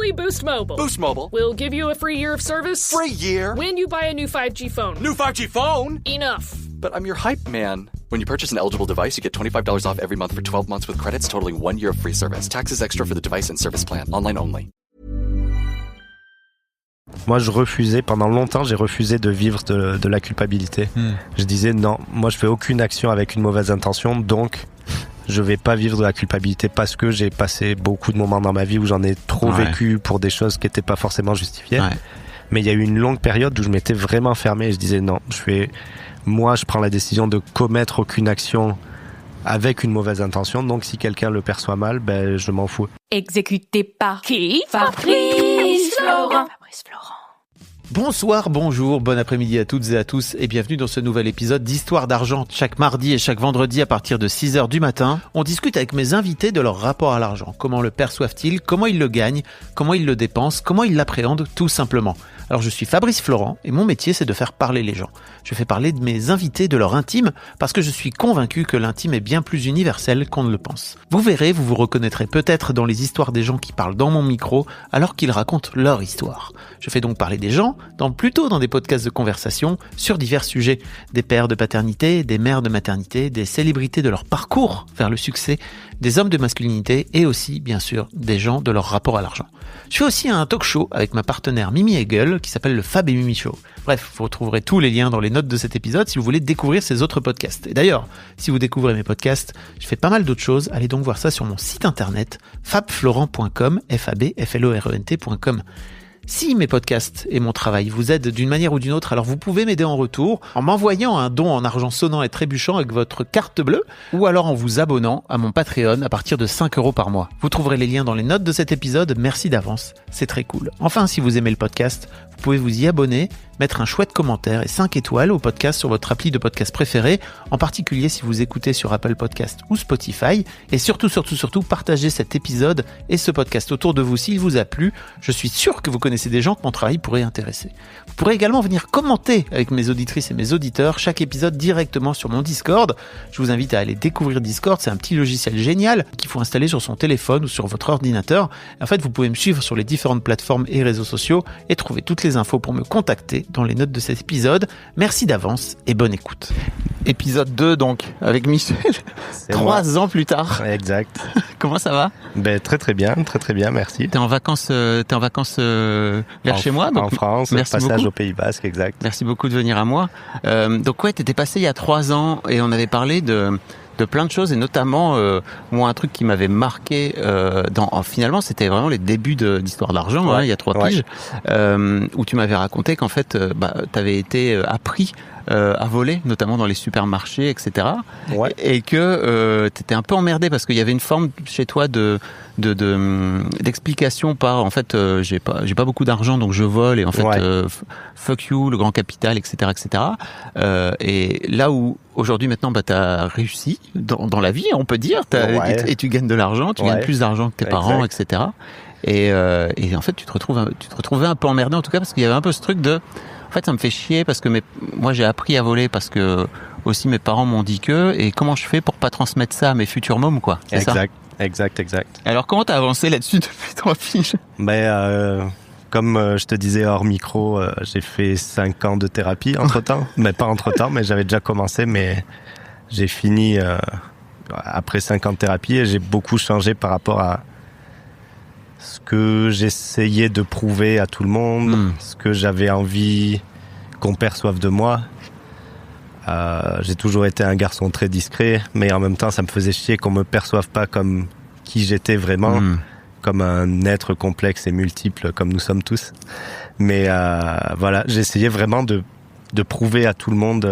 Simply Boost Mobile. Boost Mobile? We'll give you a free year of service. Free year? When you buy a new 5G phone. New 5G phone? Enough. But I'm your hype man. When you purchase an eligible device, you get $25 off every month for 12 months with credits totaling 1 year of free service. Taxes extra for the device and service plan. Online only. Moi, pendant longtemps, j'ai refusé de vivre de la culpabilité. Je disais non, moi je fais aucune action avec une mauvaise intention, donc je vais pas vivre de la culpabilité parce que j'ai passé beaucoup de moments dans ma vie où j'en ai trop vécu pour des choses qui étaient pas forcément justifiées. Ouais. Mais il y a eu une longue période où je m'étais vraiment fermé et je disais non, je prends la décision de commettre aucune action avec une mauvaise intention, donc si quelqu'un le perçoit mal, je m'en fous. Exécuté par qui? Fabrice Florent. Bonsoir, bonjour, bon après-midi à toutes et à tous et bienvenue dans ce nouvel épisode d'Histoire d'argent. Chaque mardi et chaque vendredi à partir de 6h du matin, on discute avec mes invités de leur rapport à l'argent. Comment le perçoivent-ils? Comment ils le gagnent? Comment ils le dépensent? Comment ils l'appréhendent tout simplement? Alors je suis Fabrice Florent et mon métier c'est de faire parler les gens. Je fais parler de mes invités de leur intime parce que je suis convaincu que l'intime est bien plus universel qu'on ne le pense. Vous verrez, vous vous reconnaîtrez peut-être dans les histoires des gens qui parlent dans mon micro alors qu'ils racontent leur histoire. Je fais donc parler des gens, plutôt dans des podcasts de conversation sur divers sujets. Des pères de paternité, des mères de maternité, des célébrités de leur parcours vers le succès, des hommes de masculinité et aussi, bien sûr, des gens de leur rapport à l'argent. Je fais aussi un talk show avec ma partenaire Mimi Hegel qui s'appelle le Fab et Mimi Show. Bref, vous retrouverez tous les liens dans les notes de cet épisode si vous voulez découvrir ces autres podcasts. Et d'ailleurs, si vous découvrez mes podcasts, je fais pas mal d'autres choses. Allez donc voir ça sur mon site internet fabflorent.com, fabflorent.com. Si mes podcasts et mon travail vous aident d'une manière ou d'une autre, alors vous pouvez m'aider en retour en m'envoyant un don en argent sonnant et trébuchant avec votre carte bleue ou alors en vous abonnant à mon Patreon à partir de 5 € par mois. Vous trouverez les liens dans les notes de cet épisode. Merci d'avance, c'est très cool. Enfin, si vous aimez le podcast, vous pouvez vous y abonner, mettre un chouette commentaire et 5 étoiles au podcast sur votre appli de podcast préféré, en particulier si vous écoutez sur Apple Podcast ou Spotify. Et surtout, partagez cet épisode et ce podcast autour de vous s'il vous a plu. Je suis sûr que vous connaissez des gens que mon travail pourrait intéresser. Vous pourrez également venir commenter avec mes auditrices et mes auditeurs chaque épisode directement sur mon Discord. Je vous invite à aller découvrir Discord, c'est un petit logiciel génial qu'il faut installer sur son téléphone ou sur votre ordinateur. En fait, vous pouvez me suivre sur les différentes plateformes et réseaux sociaux et trouver toutes les infos pour me contacter dans les notes de cet épisode. Merci d'avance et bonne écoute. Épisode 2 donc, avec Michel, 3 ans plus tard. Ouais, exact. Comment ça va? Très bien, merci. T'es en vacances vers chez moi, donc en France, passage beaucoup. Au Pays Basque, exact. Merci beaucoup de venir à moi. Donc ouais, t'étais passé il y a 3 ans et on avait parlé de plein de choses et notamment moi un truc qui m'avait marqué finalement c'était vraiment les débuts d'Histoire d'argent il y a 3 piges où tu m'avais raconté qu'en fait t'avais été appris à voler, notamment dans les supermarchés, etc. Ouais. Et que t'étais un peu emmerdé parce qu'il y avait une forme chez toi d'explication par en fait j'ai pas beaucoup d'argent donc je vole et en fait fuck you le grand capital, etc. Et là où aujourd'hui maintenant t'as réussi dans la vie, on peut dire, et tu gagnes de l'argent, tu gagnes plus d'argent que tes parents, etc. Et en fait tu te retrouvais un peu emmerdé en tout cas parce qu'il y avait un peu ce truc de en fait ça me fait chier parce que moi j'ai appris à voler parce que aussi mes parents m'ont dit que, et comment je fais pour pas transmettre ça à mes futurs mômes quoi, c'est ça? Exact. Alors comment t'as avancé là-dessus depuis 3 piges? Comme je te disais hors micro, j'ai fait 5 ans de thérapie entre-temps. Mais pas entre-temps, mais j'avais déjà commencé, mais j'ai fini après 5 ans de thérapie et j'ai beaucoup changé par rapport à ce que j'essayais de prouver à tout le monde, ce que j'avais envie qu'on perçoive de moi. J'ai toujours été un garçon très discret, mais en même temps, ça me faisait chier qu'on me perçoive pas comme qui j'étais vraiment, comme un être complexe et multiple, comme nous sommes tous. Mais voilà, j'essayais vraiment de prouver à tout le monde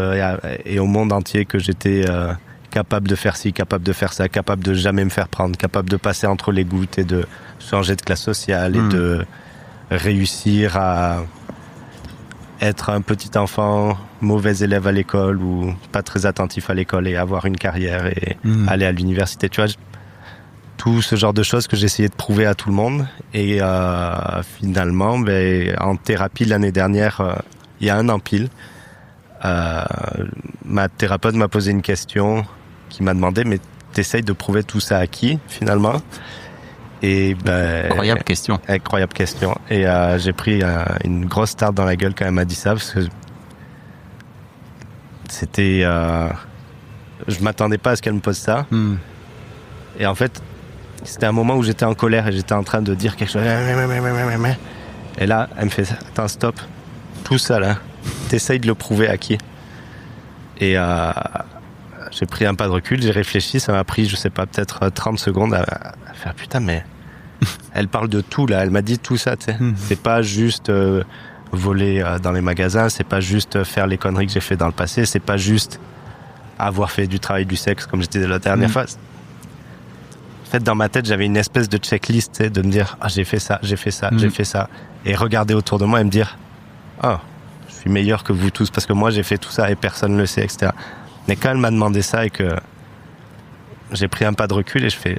et au monde entier que j'étais capable de faire ci, capable de faire ça, capable de jamais me faire prendre, capable de passer entre les gouttes et de changer de classe sociale et de réussir à être un petit enfant, mauvais élève à l'école ou pas très attentif à l'école et avoir une carrière et aller à l'université. Tu vois, tout ce genre de choses que j'essayais de prouver à tout le monde. Et finalement, en thérapie l'année dernière, il y a 1 an pile, ma thérapeute m'a posé une question qui m'a demandé « Mais t'essayes de prouver tout ça à qui, finalement ?» Et Incroyable question. Incroyable question. Et j'ai pris une grosse tarte dans la gueule quand elle m'a dit ça, parce que c'était... je m'attendais pas à ce qu'elle me pose ça. Et en fait, c'était un moment où j'étais en colère et j'étais en train de dire quelque chose. Et là, elle me fait « Attends, stop. Tout ça, là, t'essayes de le prouver à qui ?» Et j'ai pris un pas de recul, j'ai réfléchi, ça m'a pris, je sais pas, peut-être 30 secondes à faire « Putain, mais... » Elle parle de tout, là. Elle m'a dit tout ça, tu sais. C'est pas juste voler dans les magasins, c'est pas juste faire les conneries que j'ai fait dans le passé, c'est pas juste avoir fait du travail du sexe, comme j'étais la dernière fois. En fait, dans ma tête, j'avais une espèce de checklist, tu sais, de me dire « Ah, j'ai fait ça, j'ai fait ça, j'ai fait ça. » Et regarder autour de moi et me dire « Ah, je suis meilleur que vous tous, parce que moi, j'ai fait tout ça et personne ne le sait, etc. » Mais quand elle m'a demandé ça et que j'ai pris un pas de recul et je fais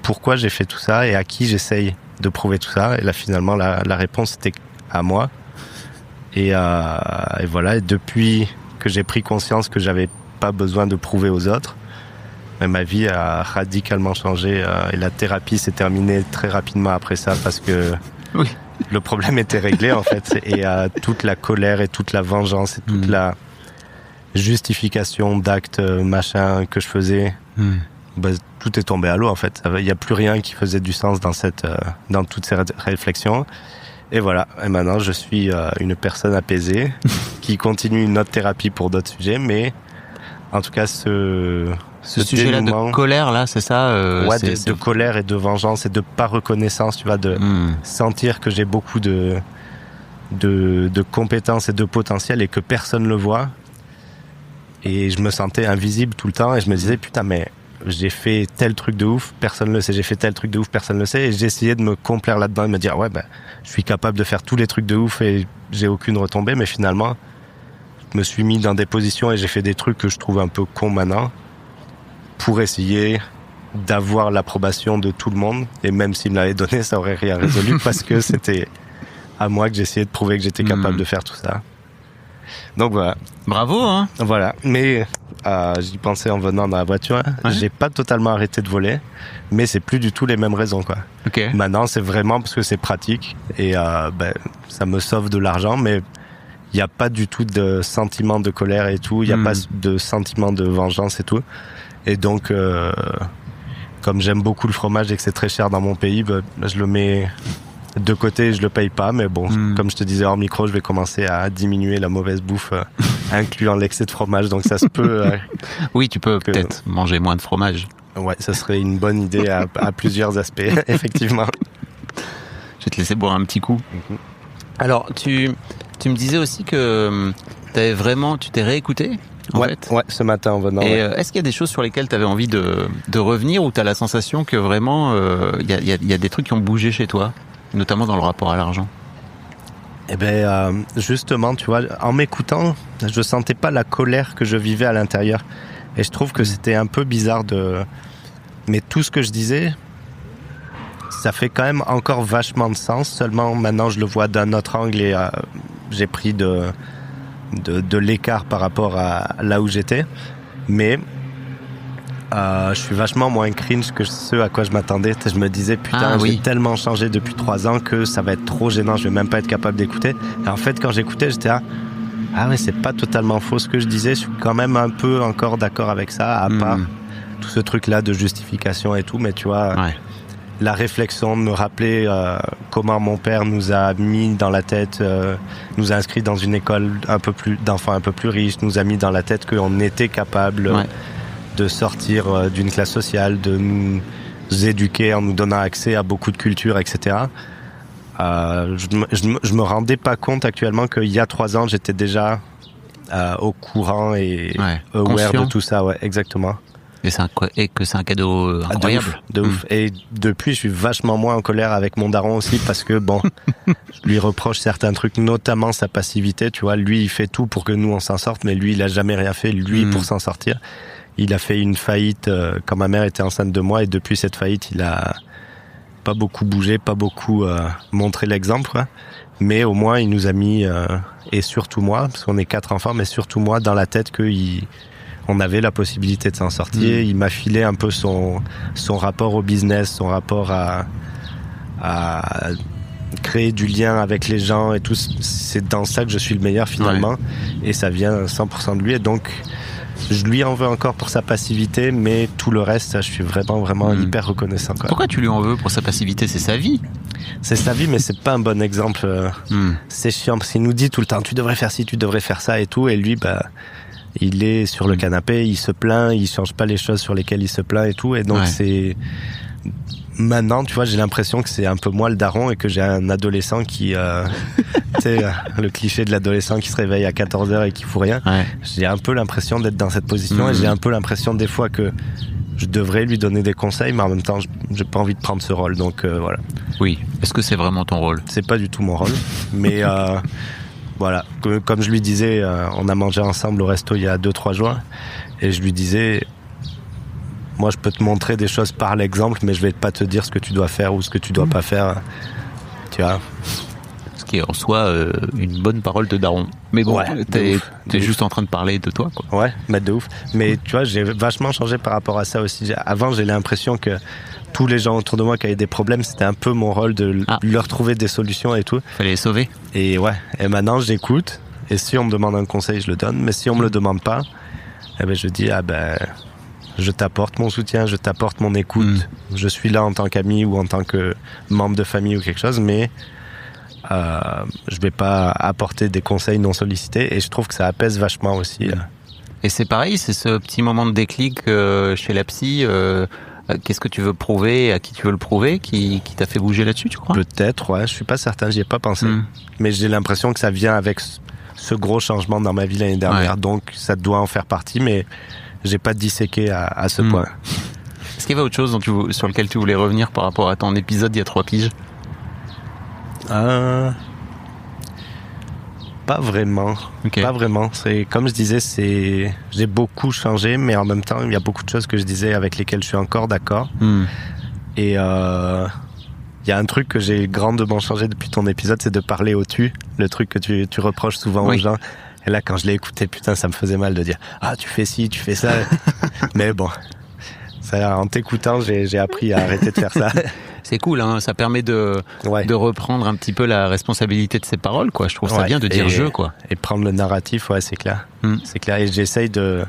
pourquoi j'ai fait tout ça et à qui j'essaye de prouver tout ça, et là finalement la réponse était à moi. Et voilà, et depuis que j'ai pris conscience que j'avais pas besoin de prouver aux autres, mais ma vie a radicalement changé, et la thérapie s'est terminée très rapidement après ça, parce que le problème était réglé en fait, et toute la colère et toute la vengeance et toute la justification d'actes machin que je faisais, tout est tombé à l'eau en fait. Il n'y a plus rien qui faisait du sens dans toutes ces réflexions. Et voilà, et maintenant je suis une personne apaisée qui continue une autre thérapie pour d'autres sujets, mais en tout cas ce sujet-là de colère, là, c'est ça de colère et de vengeance et de pas reconnaissance, tu vois, de sentir que j'ai beaucoup de compétences et de potentiel et que personne le voit. Et je me sentais invisible tout le temps et je me disais putain, mais j'ai fait tel truc de ouf, personne le sait, j'ai fait tel truc de ouf, personne le sait, et j'essayais de me complaire là-dedans et me dire ouais, je suis capable de faire tous les trucs de ouf et j'ai aucune retombée, mais finalement je me suis mis dans des positions et j'ai fait des trucs que je trouve un peu cons maintenant pour essayer d'avoir l'approbation de tout le monde, et même s'il me l'avait donné, ça aurait rien résolu parce que c'était à moi que j'essayais de prouver que j'étais capable de faire tout ça. Donc voilà. Bravo, hein. Voilà, mais j'y pensais en venant dans la voiture. Ouais. J'ai pas totalement arrêté de voler, mais c'est plus du tout les mêmes raisons, quoi. Okay. Maintenant, c'est vraiment parce que c'est pratique et ça me sauve de l'argent, mais il y a pas du tout de sentiment de colère et tout. Il y a pas de sentiment de vengeance et tout. Et donc, comme j'aime beaucoup le fromage et que c'est très cher dans mon pays, je le mets de côté, je le paye pas, mais bon, comme je te disais hors micro, je vais commencer à diminuer la mauvaise bouffe, incluant l'excès de fromage, donc ça se peut... oui, tu peux peut-être manger moins de fromage. Ouais, ça serait une bonne idée à plusieurs aspects, effectivement. Je vais te laisser boire un petit coup. Alors, tu me disais aussi que tu t'es réécouté en fait. Ouais, ce matin en venant. Et est-ce qu'il y a des choses sur lesquelles tu avais envie de revenir, ou tu as la sensation que vraiment il y a des trucs qui ont bougé chez toi, notamment dans le rapport à l'argent? Eh ben, justement, tu vois, en m'écoutant, je sentais pas la colère que je vivais à l'intérieur. Et je trouve que c'était un peu bizarre mais tout ce que je disais, ça fait quand même encore vachement de sens. Seulement, maintenant, je le vois d'un autre angle et j'ai pris de l'écart par rapport à là où j'étais. Mais je suis vachement moins cringe que ce à quoi je m'attendais. Je me disais putain, j'ai tellement changé depuis 3 ans que ça va être trop gênant, je vais même pas être capable d'écouter. Et en fait, quand j'écoutais, j'étais ah ouais, c'est pas totalement faux ce que je disais, je suis quand même un peu encore d'accord avec ça, à part tout ce truc là de justification et tout. Mais tu vois, la réflexion de me rappeler comment mon père nous a mis dans la tête, nous a inscrits dans une école d'enfants un peu plus riches, nous a mis dans la tête qu'on était capable de sortir d'une classe sociale, de nous éduquer en nous donnant accès à beaucoup de culture, etc. Je me rendais pas compte actuellement qu'il y a 3 ans, j'étais déjà au courant et aware de tout ça. Ouais, exactement. Et que c'est un cadeau incroyable. De ouf. Et depuis, je suis vachement moins en colère avec mon daron aussi, parce que bon, je lui reproche certains trucs, notamment sa passivité. Tu vois, lui, il fait tout pour que nous on s'en sorte, mais lui, il a jamais rien fait pour s'en sortir. Il a fait une faillite quand ma mère était enceinte de moi, et depuis cette faillite, il a pas beaucoup bougé, pas beaucoup montré l'exemple, quoi. Mais au moins, il nous a mis, et surtout moi, parce qu'on est 4 enfants, mais surtout moi, dans la tête on avait la possibilité de s'en sortir. Il m'a filé un peu son rapport au business, son rapport à à créer du lien avec les gens et tout. C'est dans ça que je suis le meilleur finalement. Et ça vient 100% de lui. Et donc, je lui en veux encore pour sa passivité, mais tout le reste, je suis vraiment hyper reconnaissant. Quoi. Pourquoi tu lui en veux pour sa passivité ? C'est sa vie. C'est sa vie, mais c'est pas un bon exemple. C'est chiant parce qu'il nous dit tout le temps, tu devrais faire ci, tu devrais faire ça et tout. Et lui, il est sur le canapé, il se plaint, il change pas les choses sur lesquelles il se plaint et tout. Et donc c'est... Maintenant, tu vois, j'ai l'impression que c'est un peu moi le daron et que j'ai un adolescent qui... tu sais, le cliché de l'adolescent qui se réveille à 14h et qui fout rien. Ouais. J'ai un peu l'impression d'être dans cette position et j'ai un peu l'impression des fois que je devrais lui donner des conseils, mais en même temps, j'ai pas envie de prendre ce rôle. Donc voilà. Oui. Est-ce que c'est vraiment ton rôle ? C'est pas du tout mon rôle. Mais voilà. Comme je lui disais, on a mangé ensemble au resto il y a 2-3 jours. Et je lui disais... Moi, je peux te montrer des choses par l'exemple, mais je vais pas te dire ce que tu dois faire ou ce que tu dois pas faire. Tu vois. Ce qui est en soi une bonne parole de daron. Mais bon, t'es juste en train de parler de toi, quoi. Ouais, mais de ouf. Mais tu vois, j'ai vachement changé par rapport à ça aussi. Avant, j'ai l'impression que tous les gens autour de moi qui avaient des problèmes, c'était un peu mon rôle de leur trouver des solutions et tout. Fallait les sauver. Et ouais. Et maintenant, j'écoute. Et si on me demande un conseil, je le donne. Mais si on me le demande pas, je dis je t'apporte mon soutien, je t'apporte mon écoute. Je suis là en tant qu'ami ou en tant que membre de famille ou quelque chose, mais je vais pas apporter des conseils non sollicités et je trouve que ça apaise vachement aussi. Et c'est pareil, c'est ce petit moment de déclic chez la psy. Qu'est-ce que tu veux prouver, à qui tu veux le prouver, qui t'a fait bouger là-dessus, tu crois ? Peut-être, ouais. Je suis pas certain, j'y ai pas pensé. Mais j'ai l'impression que ça vient avec ce gros changement dans ma vie l'année dernière, donc ça doit en faire partie, mais j'ai pas disséqué à ce point. Est-ce qu'il y avait autre chose sur lequel tu voulais revenir par rapport à ton épisode il y a 3 piges ? Pas vraiment. Okay. Pas vraiment. C'est, comme je disais, j'ai beaucoup changé, mais en même temps, il y a beaucoup de choses que je disais avec lesquelles je suis encore d'accord. Et il y a un truc que j'ai grandement changé depuis ton épisode, c'est de parler au tu. Le truc que tu reproches souvent aux gens. Et là, quand je l'ai écouté, putain, ça me faisait mal de dire « Ah, tu fais ci, tu fais ça. » Mais bon, ça, en t'écoutant, j'ai appris à arrêter de faire ça. C'est cool, hein, ça permet de reprendre un petit peu la responsabilité de ses paroles, quoi. Je trouve ça bien de dire « je », quoi. Et prendre le narratif, c'est clair. C'est clair. Et j'essaye de...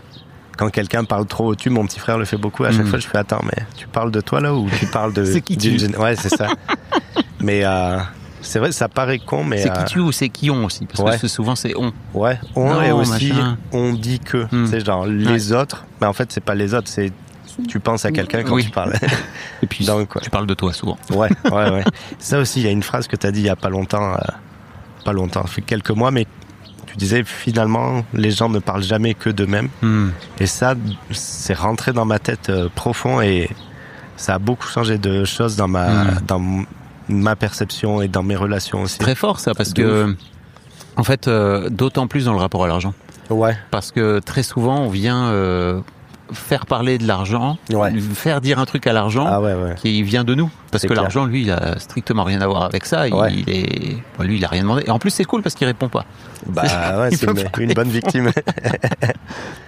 Quand quelqu'un parle trop au tu, mon petit frère le fait beaucoup. À chaque fois, je fais « Attends, mais tu parles de toi, là, ou tu parles de... » C'est qui tu ? Ouais, c'est ça. Mais... c'est vrai, ça paraît con, mais... C'est qui tu ou c'est qui on aussi, parce que souvent c'est on. Ouais, on et aussi on dit que. C'est genre les autres, mais en fait c'est pas les autres, c'est tu penses à quelqu'un quand tu parles. Et puis donc, tu parles de toi souvent. Ouais. Ça aussi, il y a une phrase que t'as dit il y a pas longtemps, ça fait quelques mois, mais tu disais finalement les gens ne parlent jamais que d'eux-mêmes. Et ça, c'est rentré dans ma tête profond et ça a beaucoup changé de choses dans ma perception et dans mes relations aussi. C'est très fort ça, parce que en fait, d'autant plus dans le rapport à l'argent. Ouais. Parce que très souvent, on vient faire parler de l'argent, faire dire un truc à l'argent qui vient de nous. Parce que l'argent, lui, il a strictement rien à voir avec ça. Lui, il a rien demandé. Et en plus, c'est cool parce qu'il répond pas. C'est une bonne victime.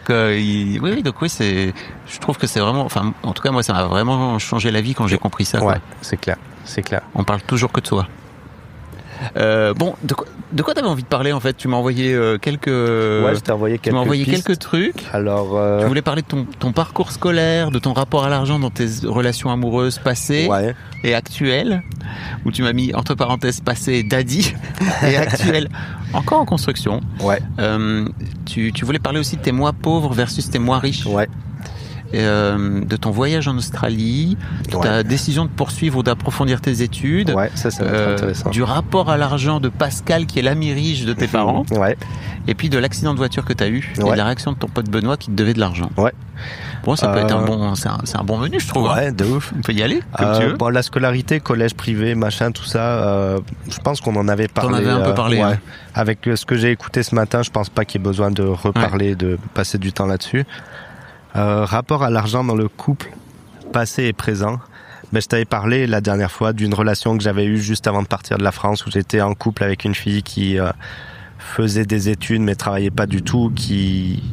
Je trouve que c'est vraiment, enfin, en tout cas, moi, ça m'a vraiment changé la vie quand j'ai compris ça. Ouais, c'est clair. On parle toujours que de soi. Bon, de quoi t'avais envie de parler en fait ? Tu m'as envoyé quelques. Ouais, je t'ai envoyé quelques. Tu m'as envoyé pistes. quelques trucs. Alors. Tu voulais parler de ton parcours scolaire, de ton rapport à l'argent dans tes relations amoureuses passées et actuelles, où tu m'as mis entre parenthèses passé daddy et actuel encore en construction. Ouais. Tu voulais parler aussi de tes mois pauvres versus tes mois riches. Ouais. De ton voyage en Australie, de ta décision de poursuivre ou d'approfondir tes études, ça va être intéressant. Du rapport à l'argent de Pascal qui est l'ami riche de tes parents, et puis de l'accident de voiture que tu as eu et de la réaction de ton pote Benoît qui te devait de l'argent. Bon, ça peut être c'est un bon menu, je trouve. Ouais, de ouf. On peut y aller comme tu veux. Bon, la scolarité, collège privé, machin, tout ça, je pense qu'on en avait parlé. T'en avais un peu parlé. Avec ce que j'ai écouté ce matin, je pense pas qu'il y ait besoin de reparler, de passer du temps là-dessus. Rapport à l'argent dans le couple, passé et présent. Je t'avais parlé la dernière fois d'une relation que j'avais eue juste avant de partir de la France, où j'étais en couple avec une fille qui faisait des études mais travaillait pas du tout, qui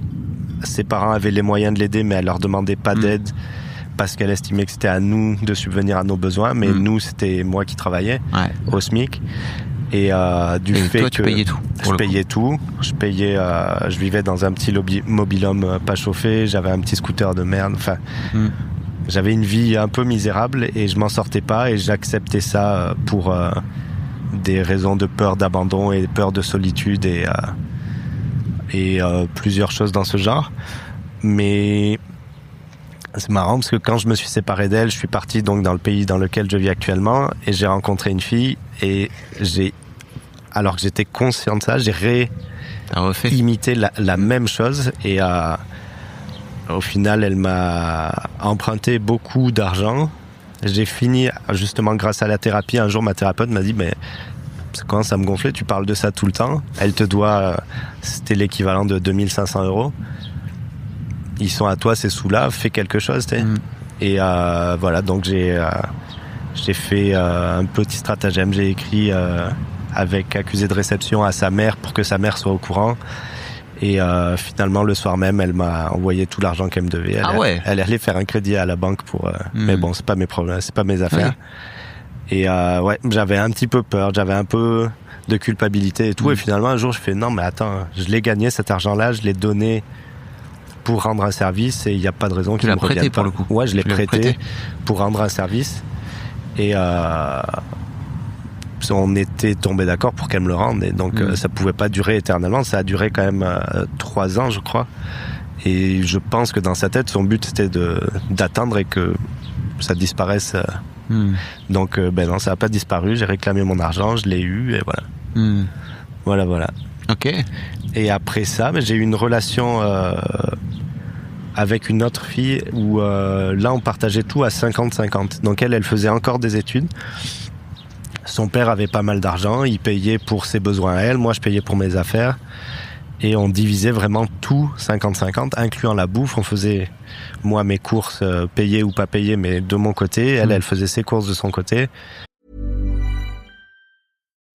ses parents avaient les moyens de l'aider mais elle leur demandait pas d'aide parce qu'elle estimait que c'était à nous de subvenir à nos besoins, mais nous, c'était moi qui travaillais au SMIC. Et du fait toi, que tu payais tout. Je payais tout. Je vivais dans un petit mobil-home pas chauffé. J'avais un petit scooter de merde. Enfin, j'avais une vie un peu misérable et je m'en sortais pas. Et j'acceptais ça pour des raisons de peur d'abandon et peur de solitude et plusieurs choses dans ce genre. Mais c'est marrant parce que quand je me suis séparé d'elle, je suis parti donc dans le pays dans lequel je vis actuellement et j'ai rencontré une fille et alors que j'étais conscient de ça, j'ai imité la même chose et au final, elle m'a emprunté beaucoup d'argent. J'ai fini, justement grâce à la thérapie, un jour ma thérapeute m'a dit mais ça commence à me gonfler, tu parles de ça tout le temps. Elle te doit, c'était l'équivalent de 2500 €. Ils sont à toi ces sous-là, fais quelque chose, t'sais. Et voilà, donc j'ai fait un petit stratagème. J'ai écrit avec accusé de réception à sa mère pour que sa mère soit au courant. Et finalement, le soir même, elle m'a envoyé tout l'argent qu'elle me devait. Elle allait faire un crédit à la banque pour. Mais bon, c'est pas mes problèmes, c'est pas mes affaires. Et j'avais un petit peu peur, j'avais un peu de culpabilité et tout. Et finalement, un jour, je fais non, mais attends, je l'ai gagné cet argent-là, je l'ai donné pour rendre un service et il n'y a pas de raison qu'il me revienne pas. Tu l'as prêté pour le coup. Ouais, je l'ai prêté pour rendre un service et on était tombé d'accord pour qu'elle me le rende et donc ça pouvait pas durer éternellement. Ça a duré quand même 3 ans, je crois. Et je pense que dans sa tête, son but c'était d'attendre et que ça disparaisse. Donc non, ça n'a pas disparu. J'ai réclamé mon argent, je l'ai eu et voilà. Voilà. Ok. Et après ça, j'ai eu une relation avec une autre fille où là on partageait tout à 50-50. Donc elle faisait encore des études. Son père avait pas mal d'argent, il payait pour ses besoins à elle, moi je payais pour mes affaires. Et on divisait vraiment tout 50-50, incluant la bouffe. On faisait, moi, mes courses payées ou pas payées, mais de mon côté. Elle faisait ses courses de son côté.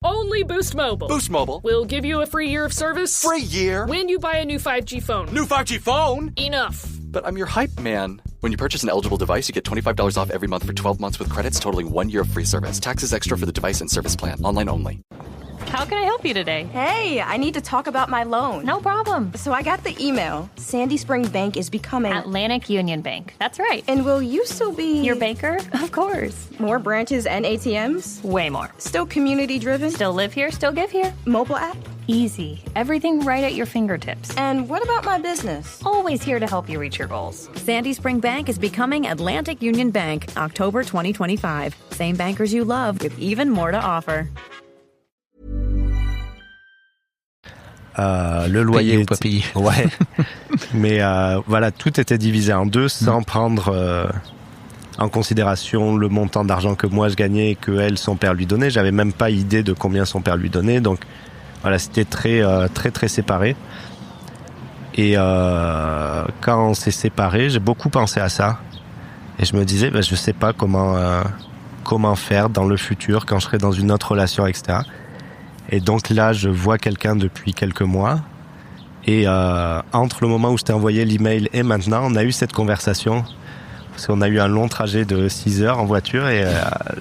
Only Boost Mobile. Boost Mobile. We'll give you a free year of service. Free year? When you buy a new 5G phone. New 5G phone? Enough. But I'm your hype man. When you purchase an eligible device, you get $25 off every month for 12 months with credits totaling 1 year of free service. Taxes extra for the device and service plan. Online only. How can I help you today? Hey, I need to talk about my loan. No problem. So I got the email. Sandy Spring Bank is becoming... Atlantic Union Bank. That's right. And will you still be... Your banker? Of course. More branches and ATMs? Way more. Still community-driven? Still live here, still give here. Mobile app? Easy. Everything right at your fingertips. And what about my business? Always here to help you reach your goals. Sandy Spring Bank is becoming Atlantic Union Bank, October 2025. Same bankers you love with even more to offer. Le loyer ou pas payé. Ouais. Mais voilà, tout était divisé en deux sans prendre en considération le montant d'argent que moi je gagnais et que elle, son père lui donnait. J'avais même pas idée de combien son père lui donnait. Donc voilà, c'était très séparé. Et quand on s'est séparés, j'ai beaucoup pensé à ça. Et je me disais, je sais pas comment faire dans le futur quand je serai dans une autre relation, etc. Et donc là, je vois quelqu'un depuis quelques mois. Et entre le moment où je t'ai envoyé l'email et maintenant, on a eu cette conversation. Parce qu'on a eu un long trajet de 6 heures en voiture et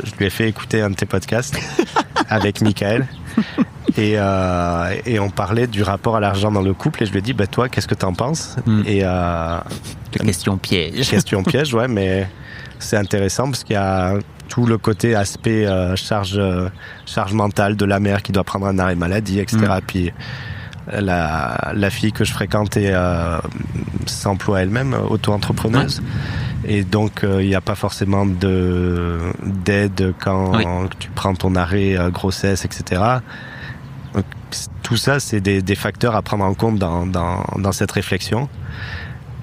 je lui ai fait écouter un de tes podcasts avec Michael. Et on parlait du rapport à l'argent dans le couple et je lui ai dit, toi, qu'est-ce que t'en penses? Et question piège. Question piège, ouais, mais c'est intéressant parce qu'il y a tout le côté aspect charge mentale de la mère qui doit prendre un arrêt maladie, etc. Puis la fille que je fréquentais s'emploie elle-même, auto-entrepreneuse. Et donc il n'y a pas forcément d'aide quand tu prends ton arrêt grossesse, etc. Donc, tout ça, c'est des facteurs à prendre en compte dans cette réflexion.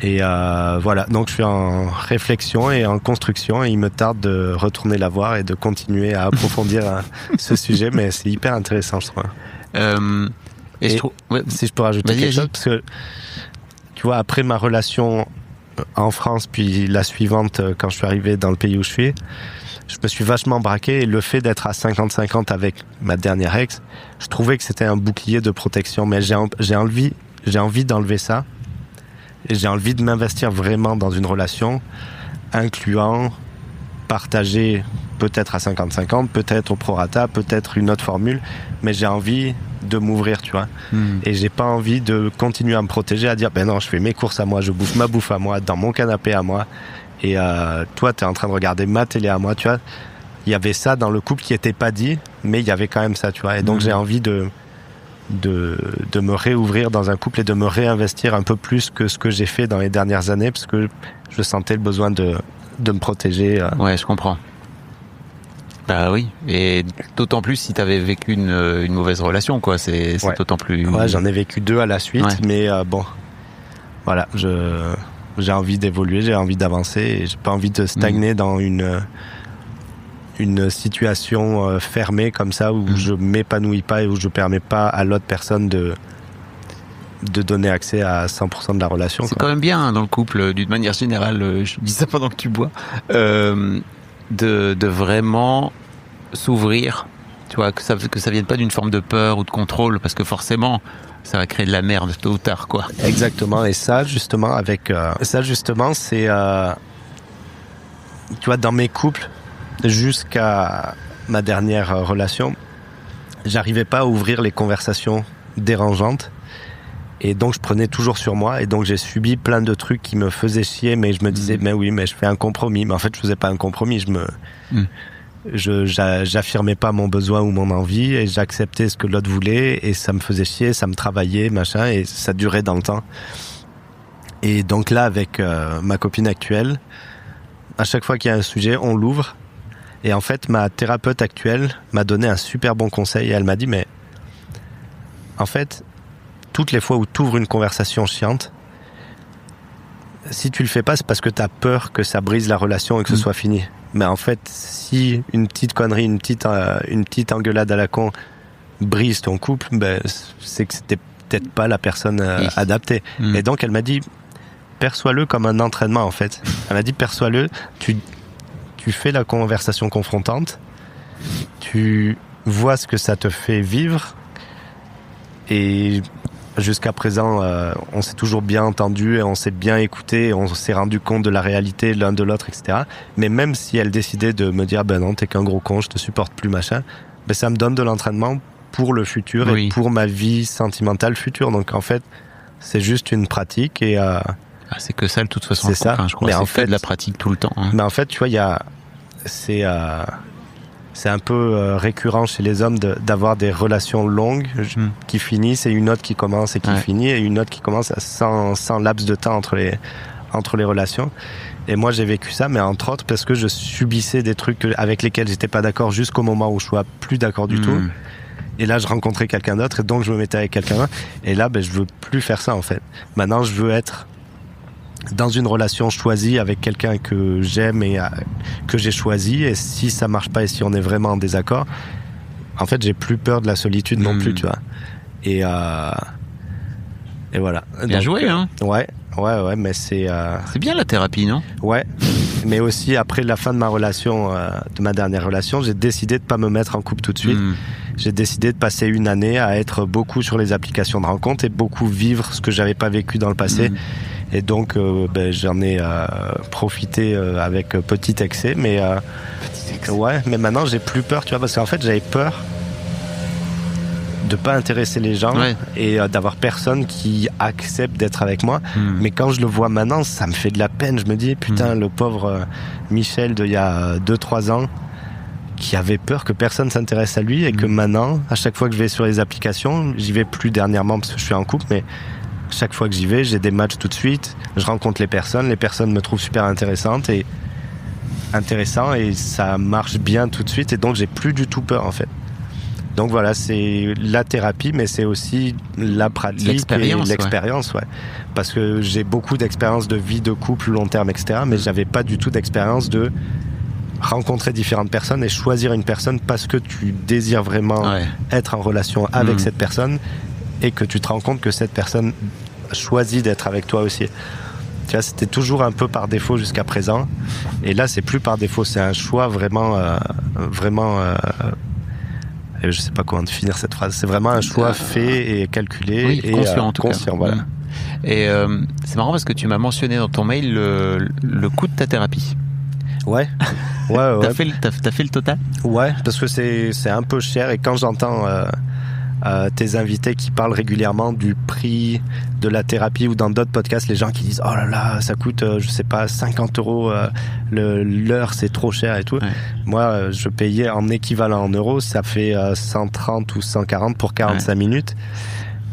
Et voilà, donc je suis en réflexion et en construction et il me tarde de retourner la voir et de continuer à approfondir ce sujet, mais c'est hyper intéressant, je trouve. Si je peux rajouter quelque chose, parce que tu vois, après ma relation en France, puis la suivante quand je suis arrivé dans le pays où je suis, je me suis vachement braqué et le fait d'être à 50-50 avec ma dernière ex, je trouvais que c'était un bouclier de protection, mais j'ai envie d'enlever ça. Et j'ai envie de m'investir vraiment dans une relation incluant, partagé peut-être à 50-50, peut-être au prorata, peut-être une autre formule, mais j'ai envie de m'ouvrir, tu vois. Et j'ai pas envie de continuer à me protéger, à dire ben non, je fais mes courses à moi, je bouffe ma bouffe à moi, dans mon canapé à moi, et toi t'es en train de regarder ma télé à moi, tu vois. Il y avait ça dans le couple qui était pas dit, mais il y avait quand même ça, tu vois. Et donc j'ai envie de me réouvrir dans un couple et de me réinvestir un peu plus que ce que j'ai fait dans les dernières années, parce que je sentais le besoin de me protéger. Ouais, je comprends. Bah oui, et d'autant plus si t'avais vécu une mauvaise relation, quoi. C'est d'autant plus. Ouais, j'en ai vécu 2 à la suite, mais bon, voilà, j'ai envie d'évoluer, j'ai envie d'avancer, et j'ai pas envie de stagner dans une situation fermée comme ça où je m'épanouis pas et où je permets pas à l'autre personne de donner accès à 100% de la relation. C'est quand même bien hein, dans le couple, d'une manière générale, je dis ça pendant que tu bois, de vraiment s'ouvrir, tu vois, que ça vienne pas d'une forme de peur ou de contrôle, parce que forcément ça va créer de la merde tôt ou tard, quoi. Exactement, et ça justement c'est tu vois, dans mes couples jusqu'à ma dernière relation, j'arrivais pas à ouvrir les conversations dérangeantes. Et donc je prenais toujours sur moi, et donc j'ai subi plein de trucs qui me faisaient chier, mais je me disais mais oui, mais je fais un compromis, mais en fait je faisais pas un compromis, j'affirmais pas mon besoin ou mon envie, et j'acceptais ce que l'autre voulait, et ça me faisait chier, ça me travaillait, machin, et ça durait dans le temps. Et donc là, avec ma copine actuelle, à chaque fois qu'il y a un sujet, on l'ouvre, et en fait ma thérapeute actuelle m'a donné un super bon conseil, et elle m'a dit mais en fait, toutes les fois où tu ouvres une conversation chiante, si tu le fais pas, c'est parce que tu as peur que ça brise la relation et que ce soit fini. Mais en fait, si une petite connerie, une petite engueulade à la con brise ton couple, ben, c'est que c'était peut-être pas la personne adaptée. Et donc, elle m'a dit, perçois-le comme un entraînement, en fait. Elle m'a dit, perçois-le, tu fais la conversation confrontante, tu vois ce que ça te fait vivre, et jusqu'à présent, on s'est toujours bien entendu, et on s'est bien écouté, et on s'est rendu compte de la réalité l'un de l'autre, etc. Mais même si elle décidait de me dire, ben non, t'es qu'un gros con, je te supporte plus, machin, ben ça me donne de l'entraînement pour le futur et pour ma vie sentimentale future. Donc en fait, c'est juste une pratique, et c'est que ça de toute façon. C'est ça. Je crois. Mais en fait, de la pratique tout le temps. Hein. Mais en fait, tu vois, c'est un peu récurrent chez les hommes d'avoir des relations longues qui finissent, et une autre qui commence et qui finit, et une autre qui commence sans laps de temps entre les relations. Et moi, j'ai vécu ça, mais entre autres parce que je subissais des trucs avec lesquels j'étais pas d'accord jusqu'au moment où je sois plus d'accord du tout. Et là, je rencontrais quelqu'un d'autre, et donc je me mettais avec quelqu'un d'autre. Et là, ben, je veux plus faire ça, en fait. Maintenant, je veux être dans une relation choisie avec quelqu'un que j'aime et que j'ai choisi, et si ça marche pas et si on est vraiment en désaccord, en fait j'ai plus peur de la solitude non plus, tu vois. Et voilà. Bien joué, hein. Ouais, mais c'est bien la thérapie, non? Ouais. Mais aussi après la fin de ma relation, de ma dernière relation, j'ai décidé de pas me mettre en couple tout de suite. J'ai décidé de passer une année à être beaucoup sur les applications de rencontres et beaucoup vivre ce que j'avais pas vécu dans le passé. Et donc, j'en ai profité avec petit excès, mais ouais. Mais maintenant, j'ai plus peur, tu vois, parce qu'en fait, j'avais peur de pas intéresser les gens et d'avoir personne qui accepte d'être avec moi. Mais quand je le vois maintenant, ça me fait de la peine. Je me dis, putain, le pauvre Michel d'il y a 2-3 ans, qui avait peur que personne s'intéresse à lui, et que maintenant, à chaque fois que je vais sur les applications, j'y vais plus dernièrement parce que je suis en couple, mais chaque fois que j'y vais, j'ai des matchs tout de suite, je rencontre les personnes me trouvent super intéressant, et ça marche bien tout de suite, et donc j'ai plus du tout peur, en fait. Donc voilà, c'est la thérapie, mais c'est aussi la pratique et l'expérience, ouais. Parce que j'ai beaucoup d'expérience de vie de couple, long terme, etc., mais j'avais pas du tout d'expérience de rencontrer différentes personnes et choisir une personne parce que tu désires vraiment être en relation avec cette personne, et que tu te rends compte que cette personne choisit d'être avec toi aussi. Tu vois, c'était toujours un peu par défaut jusqu'à présent, et là c'est plus par défaut, c'est un choix vraiment je sais pas comment définir cette phrase, c'est vraiment un choix fait et calculé, et conscient, en tout conscient, cas. Voilà. Et c'est marrant parce que tu m'as mentionné dans ton mail le coût de ta thérapie. Ouais. T'as fait le total ? Ouais, parce que c'est un peu cher, et quand j'entends tes invités qui parlent régulièrement du prix de la thérapie, ou dans d'autres podcasts, les gens qui disent oh là là, ça coûte, je sais pas, 50 € l'heure, c'est trop cher et tout. Ouais. Moi, je payais en équivalent en euros, ça fait 130 ou 140 pour 45 minutes.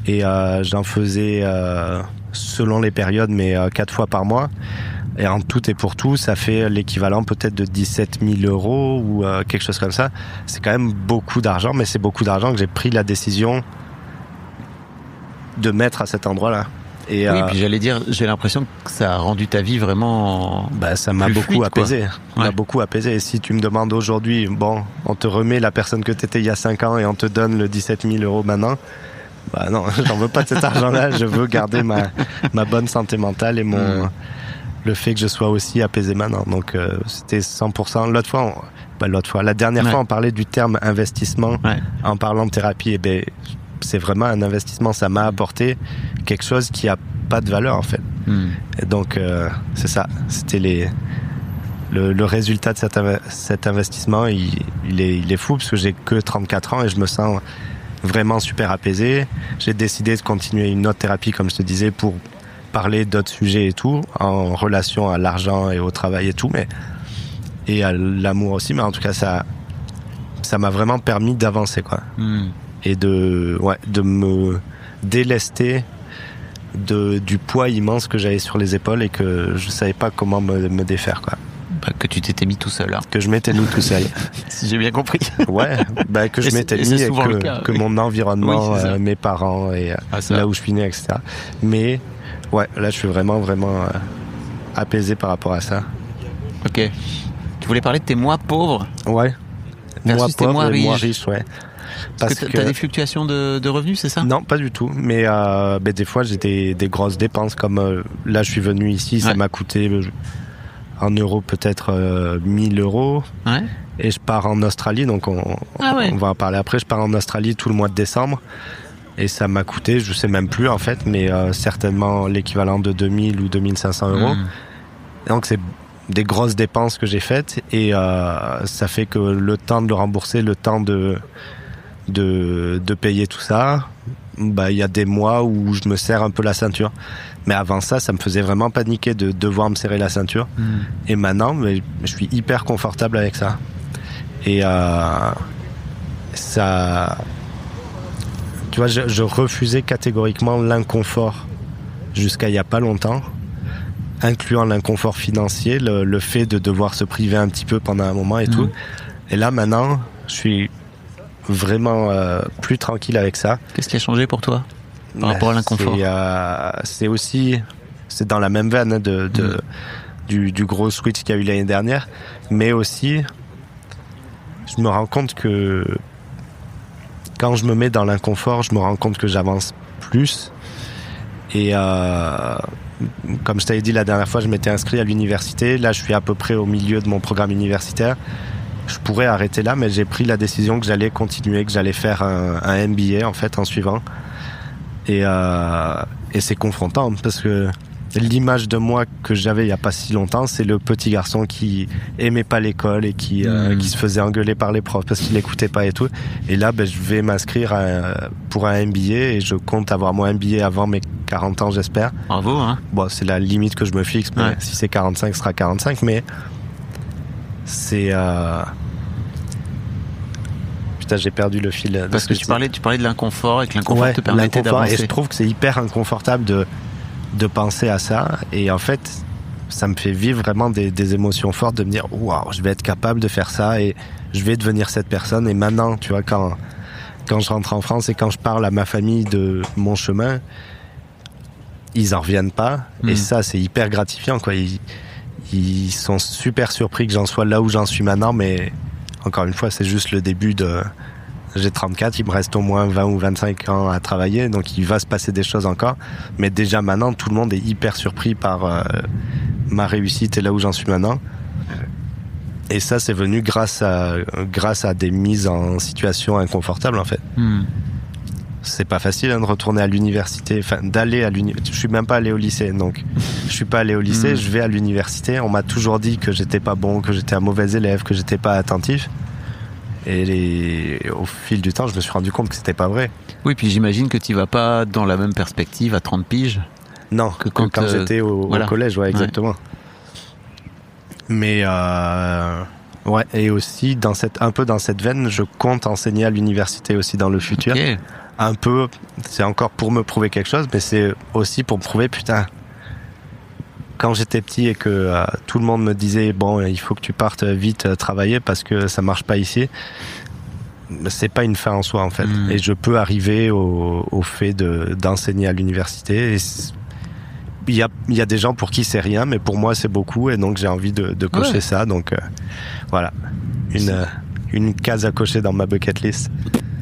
Et j'en faisais, selon les périodes, mais 4 fois par mois. Et en tout et pour tout, ça fait l'équivalent peut-être de 17 000 € ou quelque chose comme ça. C'est quand même beaucoup d'argent, mais c'est beaucoup d'argent que j'ai pris la décision de mettre à cet endroit-là. Et oui, puis j'allais dire, j'ai l'impression que ça a rendu ta vie vraiment... ça m'a beaucoup apaisé. Ça m'a beaucoup apaisé. Et si tu me demandes aujourd'hui, bon, on te remet la personne que t'étais il y a 5 ans et on te donne le 17 000 € maintenant... non, j'en veux pas de cet argent-là. Je veux garder ma bonne santé mentale et le fait que je sois aussi apaisé maintenant. Donc c'était 100%. La dernière fois on parlait du terme investissement en parlant de thérapie. Et c'est vraiment un investissement. Ça m'a apporté quelque chose qui a pas de valeur en fait. Et donc c'est ça. C'était le résultat de cet investissement. Il est fou parce que j'ai que 34 ans et je me sens vraiment super apaisé. J'ai décidé de continuer une autre thérapie, comme je te disais, pour parler d'autres sujets et tout, en relation à l'argent et au travail et tout, et à l'amour aussi, mais en tout cas ça m'a vraiment permis d'avancer, quoi. Et de me délester du poids immense que j'avais sur les épaules et que je savais pas comment me défaire, quoi. Que tu t'étais mis tout seul, là. Que je m'étais mis tout seul. Si j'ai bien compris. Ouais, que je m'étais mis et que mon environnement, mes parents et là où je suis né, etc. Mais ouais, là je suis vraiment apaisé par rapport à ça. Ok. Tu voulais parler de tes mois pauvres ? Ouais. Mois pauvres et mois riches, ouais. Parce que t'as des fluctuations de revenus, c'est ça ? Non, pas du tout. Mais des fois j'ai des grosses dépenses, comme là je suis venu ici, ça m'a coûté en euros peut-être 1 000 €. Ouais. Et je pars en Australie, donc on va en parler après. Je pars en Australie tout le mois de décembre. Et ça m'a coûté, je sais même plus en fait, mais certainement l'équivalent de 2000 ou 2500 €. Donc c'est des grosses dépenses que j'ai faites, et ça fait que le temps de le rembourser, le temps de payer tout ça, il y a des mois où je me serre un peu la ceinture. Mais avant ça me faisait vraiment paniquer de devoir me serrer la ceinture. Et maintenant, je suis hyper confortable avec ça. Et ça... Tu vois, je refusais catégoriquement l'inconfort jusqu'à il n'y a pas longtemps, incluant l'inconfort financier, le fait de devoir se priver un petit peu pendant un moment et tout. Et là, maintenant, je suis vraiment plus tranquille avec ça. Qu'est-ce qui a changé pour toi par rapport à l'inconfort ? C'est dans la même veine du gros switch qu'il y a eu l'année dernière, mais aussi, je me rends compte que quand je me mets dans l'inconfort, je me rends compte que j'avance plus. Et comme je t'avais dit la dernière fois, je m'étais inscrit à l'université. Là, je suis à peu près au milieu de mon programme universitaire. Je pourrais arrêter là, mais j'ai pris la décision que j'allais continuer, que j'allais faire un MBA en fait en suivant. Et c'est confrontant parce que l'image de moi que j'avais il y a pas si longtemps, c'est le petit garçon qui aimait pas l'école et qui se faisait engueuler par les profs parce qu'il écoutait pas et tout. Et là, je vais m'inscrire pour un MBA et je compte avoir mon MBA avant mes 40 ans, j'espère. Bravo, hein. Bon, c'est la limite que je me fixe, mais si c'est 45, ce sera 45, mais c'est... Putain, j'ai perdu le fil. Parce que tu parlais de l'inconfort et que l'inconfort te permettait d'avancer. Et je trouve que c'est hyper inconfortable de penser à ça. Et en fait, ça me fait vivre vraiment des émotions fortes de me dire waouh, je vais être capable de faire ça et je vais devenir cette personne. Et maintenant, tu vois, quand je rentre en France et quand je parle à ma famille de mon chemin, ils en reviennent pas. Et ça, c'est hyper gratifiant, quoi. Ils sont super surpris que j'en sois là où j'en suis maintenant, mais encore une fois, c'est juste le début J'ai 34, il me reste au moins 20 ou 25 ans à travailler, donc il va se passer des choses encore. Mais déjà maintenant, tout le monde est hyper surpris par ma réussite et là où j'en suis maintenant. Et ça, c'est venu grâce à des mises en situation inconfortables, en fait. c'est pas facile de retourner à l'université, enfin d'aller à l'université. Je suis même pas allé au lycée, donc je suis pas allé au lycée, je vais à l'université. On m'a toujours dit que j'étais pas bon, que j'étais un mauvais élève, que j'étais pas attentif. Et au fil du temps, je me suis rendu compte que c'était pas vrai. Oui, puis j'imagine que tu vas pas dans la même perspective à 30 piges. Non, que quand j'étais au collège, ouais, exactement. Ouais. Mais ouais, et aussi un peu dans cette veine, je compte enseigner à l'université aussi dans le futur. Okay. Un peu, c'est encore pour me prouver quelque chose, mais c'est aussi pour me prouver, putain, quand j'étais petit et que tout le monde me disait, bon, il faut que tu partes vite travailler parce que ça marche pas ici, c'est pas une fin en soi en fait. Et je peux arriver au fait d'enseigner à l'université. Et il y a des gens pour qui c'est rien, mais pour moi c'est beaucoup, et donc j'ai envie de cocher ça. Donc voilà, une case à cocher dans ma bucket list.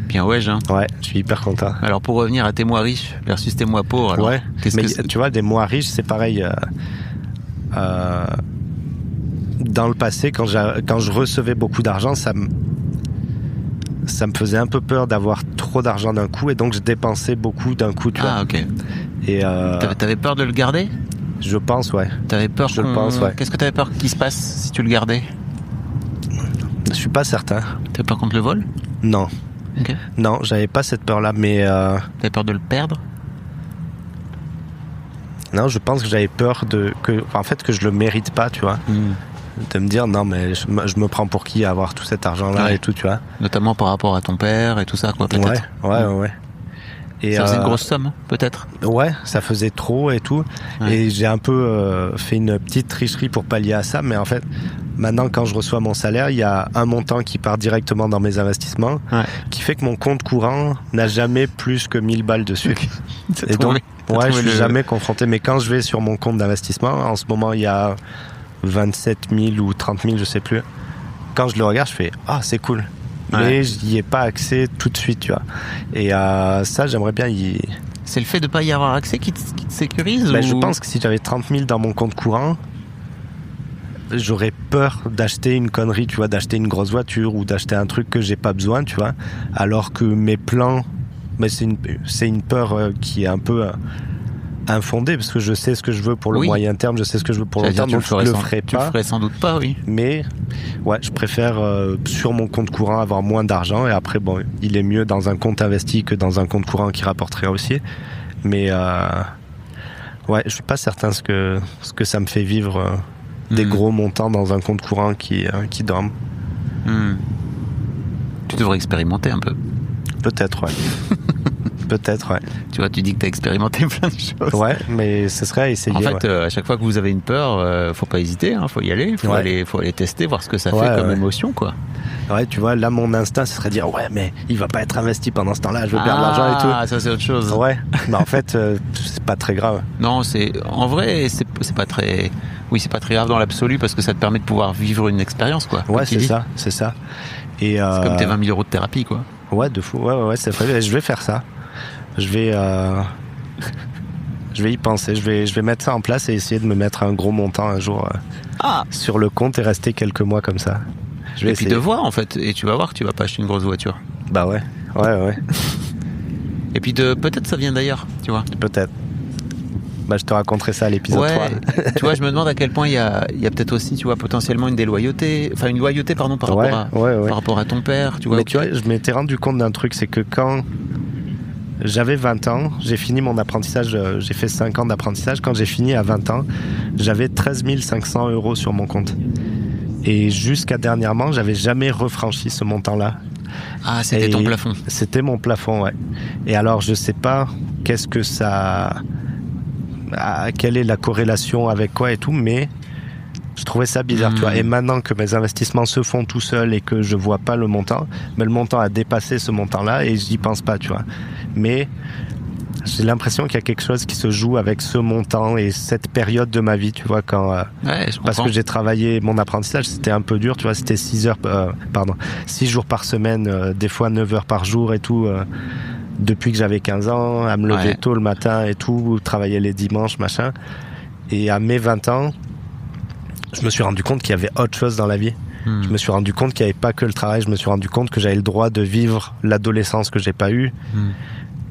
Bien ouais, Jean. Ouais, je suis hyper content. Alors pour revenir à tes mois riches versus tes mois pauvres, alors, ouais, mais tu vois, des mois riches, c'est pareil. Dans le passé, quand je recevais beaucoup d'argent, ça me faisait un peu peur d'avoir trop d'argent d'un coup, et donc je dépensais beaucoup d'un coup, tu vois. Ah, ok. Et t'avais peur de le garder ? Je pense, ouais. T'avais peur Je pense, ouais. Qu'est-ce que t'avais peur qu'il se passe si tu le gardais ? Je suis pas certain. T'avais peur contre le vol ? Non. Okay. Non, j'avais pas cette peur-là, mais... T'avais peur de le perdre ? Non, je pense que j'avais peur que je le mérite pas, tu vois. De me dire, non, mais je me prends pour qui à avoir tout cet argent-là, ouais. Et tout, tu vois. Notamment par rapport à ton père et tout ça, quoi, peut-être. Ouais. Et ça faisait une grosse somme, peut-être. Ouais, ça faisait trop et tout. Ouais. Et j'ai un peu fait une petite tricherie pour pallier à ça. Mais en fait, maintenant, quand je reçois mon salaire, il y a un montant qui part directement dans mes investissements, qui fait que mon compte courant n'a jamais plus que 1000 balles dessus. Et donc, je suis jamais confronté. Mais quand je vais sur mon compte d'investissement, en ce moment, il y a 27 000 ou 30 000, je sais plus. Quand je le regarde, je fais « Ah, c'est cool ». Mais j'y ai pas accès tout de suite, tu vois. Et ça, j'aimerais bien y... C'est le fait de pas y avoir accès qui te sécurise ou... Je pense que si j'avais 30 000 dans mon compte courant, j'aurais peur d'acheter une connerie, tu vois, d'acheter une grosse voiture ou d'acheter un truc que j'ai pas besoin, tu vois. Alors que mes plans, c'est une peur qui est un peu infondée, parce que je sais ce que je veux pour le moyen terme, je sais ce que je veux pour le long terme, donc je le ferai pas. Tu le ferais sans doute pas, oui. Mais ouais, je préfère sur mon compte courant avoir moins d'argent, et après bon, il est mieux dans un compte investi que dans un compte courant qui rapporterait aussi. Mais ouais, je suis pas certain ce que ça me fait vivre des gros montants dans un compte courant qui dorme. Tu devrais expérimenter un peu. Peut-être, ouais. Peut-être, ouais. Tu vois, tu dis que t'as expérimenté plein de choses. Ouais, mais ce serait à essayer. En fait, à chaque fois que vous avez une peur, faut pas hésiter, faut y aller, faut aller tester, voir ce que ça fait comme émotion, quoi. Ouais, tu vois, là, mon instinct, ce serait de dire, ouais, mais il va pas être investi pendant ce temps-là, je veux perdre l'argent et tout. Ah, ça, c'est autre chose. Ouais, mais en fait, c'est pas très grave. Non, en vrai, c'est pas très... Oui, c'est pas très grave dans l'absolu, parce que ça te permet de pouvoir vivre une expérience, quoi. Ouais, c'est ça. Et c'est comme tes 20 000 € de thérapie, quoi. Ouais, de fou. Ouais, c'est vrai. Je vais faire ça. Je vais y penser. Je vais mettre ça en place et essayer de me mettre un gros montant un jour sur le compte et rester quelques mois comme ça. Je vais essayer. Puis de voir, en fait. Et tu vas voir que tu vas pas acheter une grosse voiture. Bah ouais. Et puis peut-être ça vient d'ailleurs, tu vois. Peut-être. Bah, je te raconterai ça à l'épisode 3. Tu vois, je me demande à quel point il y a peut-être aussi, tu vois, potentiellement une déloyauté, enfin une loyauté, pardon, par rapport à ton père, tu vois. Mais tu vois, je m'étais rendu compte d'un truc, c'est que quand j'avais 20 ans, j'ai fini mon apprentissage, j'ai fait 5 ans d'apprentissage, quand j'ai fini à 20 ans, j'avais 13 500 € sur mon compte. Et jusqu'à dernièrement, j'avais jamais refranchi ce montant-là. Ah, c'était ton plafond. C'était mon plafond, ouais. Et alors, je sais pas qu'est-ce que ça... quelle est la corrélation avec quoi et tout, mais je trouvais ça bizarre, tu vois. Et maintenant que mes investissements se font tout seuls et que je vois pas le montant, mais le montant a dépassé ce montant-là et j'y pense pas, tu vois. Mais j'ai l'impression qu'il y a quelque chose qui se joue avec ce montant et cette période de ma vie, tu vois, parce que j'ai travaillé mon apprentissage, c'était un peu dur, tu vois, c'était 6 jours par semaine, des fois 9 heures par jour et tout, depuis que j'avais 15 ans, à me lever tôt le matin et tout, travailler les dimanches, machin. Et à mes 20 ans, je me suis rendu compte qu'il y avait autre chose dans la vie. Je me suis rendu compte qu'il n'y avait pas que le travail, je me suis rendu compte que j'avais le droit de vivre l'adolescence que j'ai pas eue.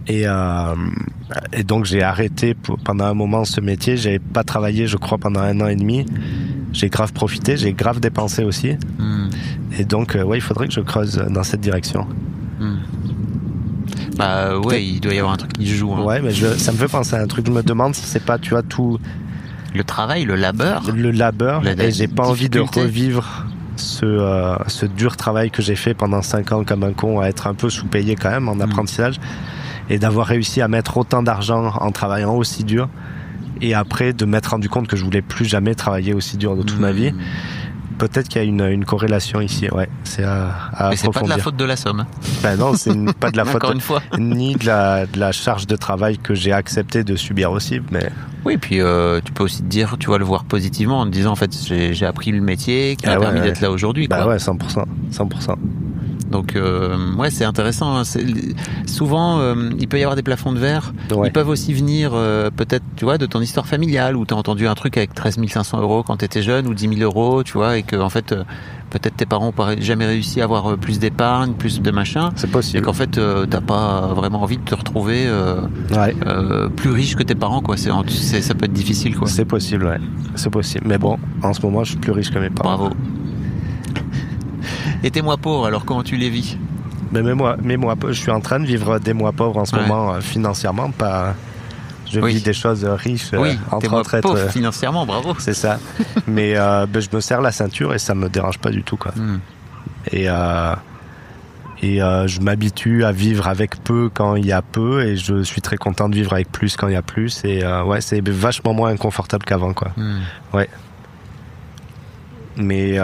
Et donc j'ai arrêté pendant un moment ce métier. J'avais pas travaillé, je crois, pendant 1 an et demi. J'ai grave profité, j'ai grave dépensé aussi. Et donc il faudrait que je creuse dans cette direction. Bah ouais, il doit y avoir un truc qui se joue. Hein. Ouais, mais ça me fait penser à un truc. Je me demande si c'est pas, tu vois, tout le travail, le labeur, et j'ai pas envie de revivre ce dur travail que j'ai fait pendant 5 ans comme un con, à être un peu sous-payé quand même en apprentissage, et d'avoir réussi à mettre autant d'argent en travaillant aussi dur, et après de m'être rendu compte que je voulais plus jamais travailler aussi dur de toute ma vie. Peut-être qu'il y a une corrélation ici, ouais. C'est à mais c'est approfondir. pas de la faute de la somme. Ben non, c'est pas de la faute. Encore une fois. Ni de la charge de travail que j'ai accepté de subir aussi, mais. Oui, puis tu peux aussi te dire, tu vas le voir positivement en te disant en fait j'ai appris le métier qui m'a permis d'être là aujourd'hui. Bah quoi. ouais, 100%. Donc ouais, c'est intéressant. Hein. Souvent, il peut y avoir des plafonds de verre. Ouais. Ils peuvent aussi venir peut-être, tu vois, de ton histoire familiale où t'as entendu un truc avec 13 500 € quand t'étais jeune ou 10 000 €, tu vois, et que en fait peut-être tes parents n'ont jamais réussi à avoir plus d'épargne, plus de machin. C'est possible. Et qu'en fait t'as pas vraiment envie de te retrouver plus riche que tes parents, quoi. Ça peut être difficile, quoi. C'est possible, ouais. C'est possible. Mais bon, en ce moment, je suis plus riche que mes parents. Bravo. Et tes mois pauvres, alors comment tu les vis? Mais mes mois, je suis en train de vivre des mois pauvres en ce moment, financièrement, pas. Je vis des choses riches, tes mois pauvres financièrement, bravo. C'est ça. Mais je me serre la ceinture et ça me dérange pas du tout, quoi. Et je m'habitue à vivre avec peu quand il y a peu, et je suis très content de vivre avec plus quand il y a plus. Et c'est vachement moins inconfortable qu'avant, quoi. Ouais. Mais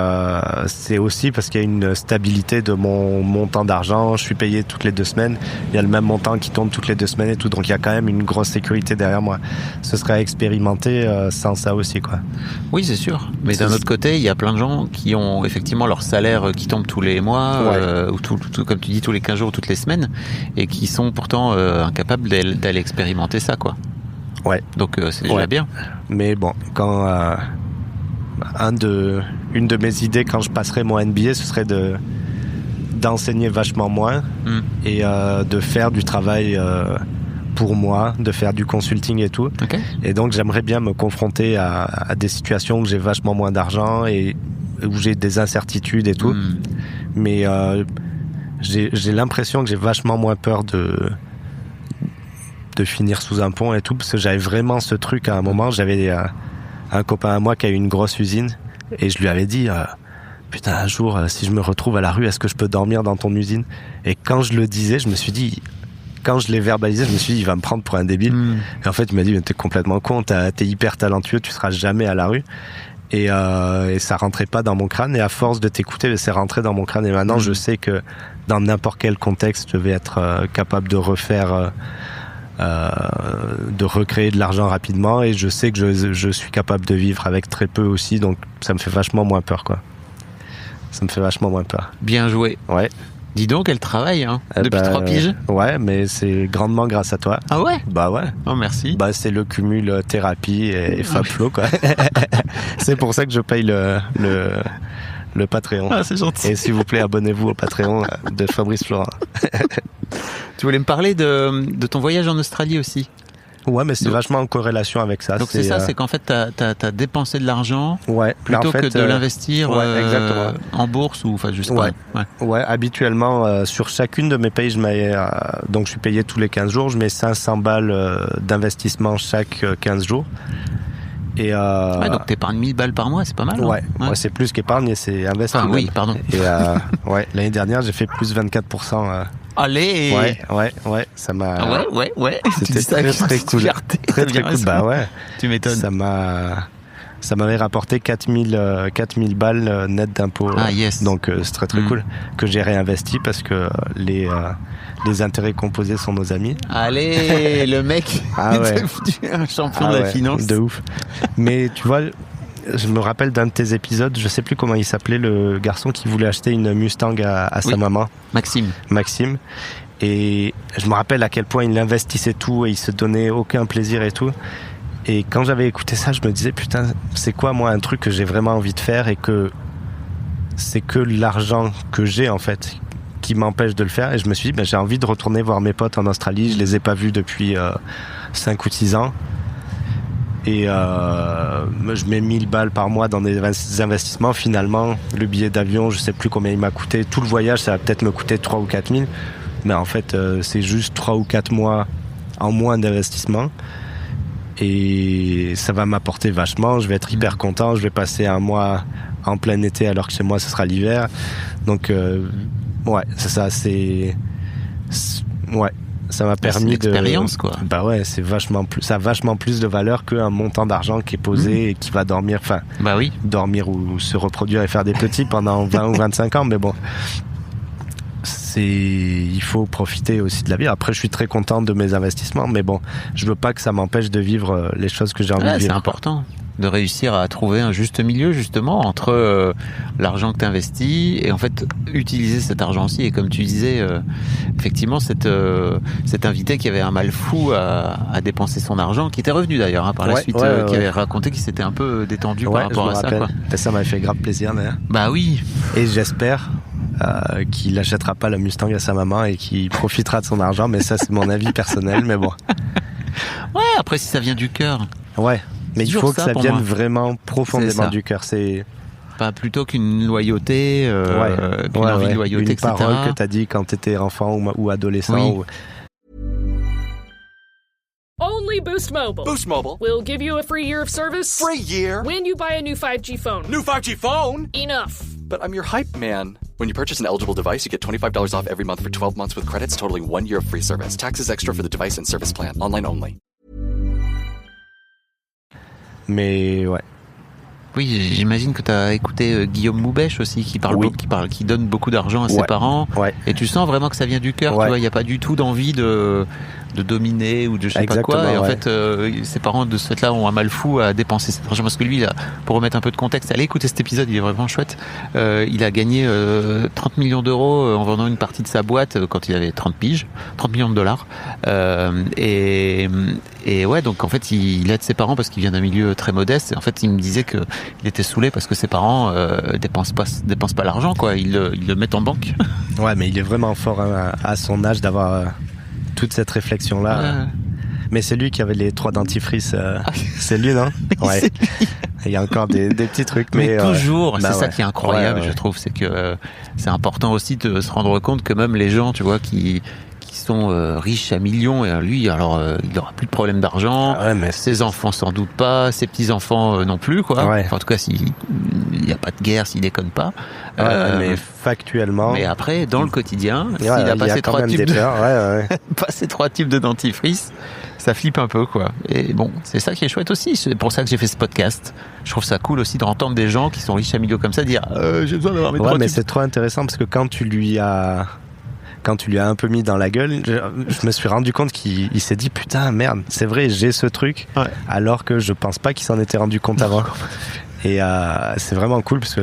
c'est aussi parce qu'il y a une stabilité de mon montant d'argent. Je suis payé toutes les 2 semaines. Il y a le même montant qui tombe toutes les 2 semaines et tout. Donc il y a quand même une grosse sécurité derrière moi. Ce serait à expérimenter sans ça aussi, quoi. Oui, c'est sûr. Mais d'un autre côté, il y a plein de gens qui ont effectivement leur salaire qui tombe tous les mois, ou comme tu dis, tous les 15 jours ou toutes les semaines, et qui sont pourtant incapables d'aller expérimenter ça, quoi. Ouais. Donc c'est déjà bien. Mais bon, quand une de mes idées quand je passerai mon MBA, ce serait d'enseigner vachement moins et de faire du travail pour moi, de faire du consulting et tout. Okay. Et donc j'aimerais bien me confronter à des situations où j'ai vachement moins d'argent et où j'ai des incertitudes et tout. Mais j'ai l'impression que j'ai vachement moins peur de finir sous un pont et tout, parce que j'avais vraiment ce truc à un moment. J'avais un copain à moi qui a eu une grosse usine, et je lui avais dit putain, un jour si je me retrouve à la rue, est-ce que je peux dormir dans ton usine? Et quand je le disais, je me suis dit, quand je l'ai verbalisé, je me suis dit, il va me prendre pour un débile. Et en fait il m'a dit, mais t'es complètement con, t'es hyper talentueux, tu seras jamais à la rue. Et ça rentrait pas dans mon crâne, et à force de t'écouter, c'est rentré dans mon crâne, et maintenant je sais que dans n'importe quel contexte je vais être capable de refaire de recréer de l'argent rapidement, et je sais que je suis capable de vivre avec très peu aussi, donc ça me fait vachement moins peur, quoi. Ça me fait vachement moins peur. Bien joué. Ouais. Dis donc, elle travaille depuis 3 piges. Ouais, mais c'est grandement grâce à toi. Ah ouais? Bah ouais. Oh merci. Bah c'est le cumul thérapie et FabFlow, quoi. C'est pour ça que je paye le Patreon. Ah, c'est gentil. Et s'il vous plaît, abonnez-vous au Patreon de Fabrice Florent. Tu voulais me parler de ton voyage en Australie aussi? Ouais, mais c'est vachement en corrélation avec ça. Donc c'est ça, c'est qu'en fait t'as dépensé de l'argent plutôt que de l'investir en bourse ou enfin juste Ouais, habituellement sur chacune de mes pays, donc je suis payé tous les 15 jours, je mets 500 balles d'investissement chaque 15 jours. Et donc t'épargnes 1000 balles par mois, c'est pas mal. Ouais, c'est plus qu'épargne, c'est investi. Ah oui, pardon. Et l'année dernière, j'ai fait plus 24%. Allez. Ouais, ça m'a. Ah ouais. C'était très cool. Très cool. Bah ouais. Tu m'étonnes. Ça m'avait rapporté 4000 balles net d'impôts. Ah yes. Donc c'est très cool, que j'ai réinvesti parce que les intérêts composés sont nos amis. Allez, le mec est devenu un champion de la finance. De ouf. Mais tu vois, je me rappelle d'un de tes épisodes, je sais plus comment il s'appelait, le garçon qui voulait acheter une Mustang à sa maman. Maxime. Et je me rappelle à quel point il investissait tout et il se donnait aucun plaisir et tout. Et quand j'avais écouté ça, je me disais, putain, c'est quoi, moi, un truc que j'ai vraiment envie de faire, et que c'est que l'argent que j'ai, en fait, qui m'empêche de le faire. Et je me suis dit, j'ai envie de retourner voir mes potes en Australie. Je les ai pas vus depuis 5 ou 6 ans. Et je mets 1000 balles par mois dans des investissements. Finalement, le billet d'avion, je sais plus combien il m'a coûté. Tout le voyage, ça va peut-être me coûter 3 ou 4 000. Mais en fait, c'est juste 3 ou 4 mois en moins d'investissement. Et ça va m'apporter vachement. Je vais être hyper content. Je vais passer un mois en plein été alors que chez moi, ce sera l'hiver. Donc, ouais, c'est ça. Ouais. Ça m'a permis l'expérience, quoi. Bah ouais, ça a vachement plus de valeur qu'un montant d'argent qui est posé et qui va dormir, bah oui, dormir ou se reproduire et faire des petits pendant 20 ou 25 ans, mais bon. Il faut profiter aussi de la vie. Après, je suis très content de mes investissements, mais bon, je veux pas que ça m'empêche de vivre les choses que j'ai envie de vivre. C'est important de réussir à trouver un juste milieu, justement, entre l'argent que tu investis et en fait utiliser cet argent aussi. Et comme tu disais, effectivement, cet invité qui avait un mal fou à dépenser son argent, qui était revenu d'ailleurs par la suite, qui avait raconté qu'il s'était un peu détendu par rapport à ça, quoi. Ça m'avait fait grave plaisir d'ailleurs. Bah oui. Et j'espère qu'il n'achètera pas la Mustang à sa maman et qu'il profitera de son argent, mais ça c'est mon avis personnel, mais bon. Ouais, après si ça vient du cœur. Ouais. Mais il faut que ça vienne vraiment profondément du cœur. C'est pas plutôt qu'une loyauté, qu'une envie de loyauté, une etc. parole que t'as dit quand t'étais enfant ou adolescent. Oui. Only Boost Mobile. Boost Mobile. We'll give you a free year of service. Free year? When you buy a new 5G phone. New 5G phone? Enough. But I'm your hype man. When you purchase an eligible device, you get $25 off every month for 12 months with credits totaling 1 year of free service. Taxes extra for the device and service plan. Online only. Mais ouais. Oui, j'imagine que tu as écouté Guillaume Moubèche aussi, qui donne beaucoup d'argent à ses parents. Ouais. Et tu sens vraiment que ça vient du cœur, tu vois, il n'y a pas du tout d'envie de dominer ou de je sais pas quoi. Et en fait, ses parents de ce fait-là ont un mal fou à dépenser cet argent. Parce que lui, là, pour remettre un peu de contexte, allez écouter cet épisode, il est vraiment chouette. Il a gagné 30 millions d'euros en vendant une partie de sa boîte quand il avait 30 millions de dollars. Et ouais, donc en fait, il aide ses parents parce qu'il vient d'un milieu très modeste. Et en fait, il me disait que il était saoulé parce que ses parents dépensent pas l'argent, quoi. Ils le mettent en banque. Ouais, mais il est vraiment fort à son âge d'avoir toute cette réflexion-là. Ouais. Mais c'est lui qui avait les 3 dentifrices. C'est lui, non? Ouais. C'est lui. Il y a encore des petits trucs, mais toujours. C'est ça qui est incroyable, je trouve, c'est que c'est important aussi de se rendre compte que même les gens, tu vois, qui sont riches à millions, et lui, alors il n'aura plus de problème d'argent. Mais ses enfants sans doute pas, ses petits enfants non plus, quoi. Ouais. Enfin, en tout cas, s'il n'y a pas de guerre, s'il déconne pas. Mais factuellement. Mais après, dans le quotidien, s'il a passé 3 types de dentifrice, ça flippe un peu, quoi. Et bon, c'est ça qui est chouette aussi. C'est pour ça que j'ai fait ce podcast. Je trouve ça cool aussi d'entendre des gens qui sont riches à millions comme ça dire j'ai besoin d'avoir mes 3 types. Mais c'est trop intéressant parce que quand tu lui as un peu mis dans la gueule, je me suis rendu compte qu'il s'est dit putain merde, c'est vrai, j'ai ce truc, alors que je pense pas qu'il s'en était rendu compte avant. Et c'est vraiment cool parce que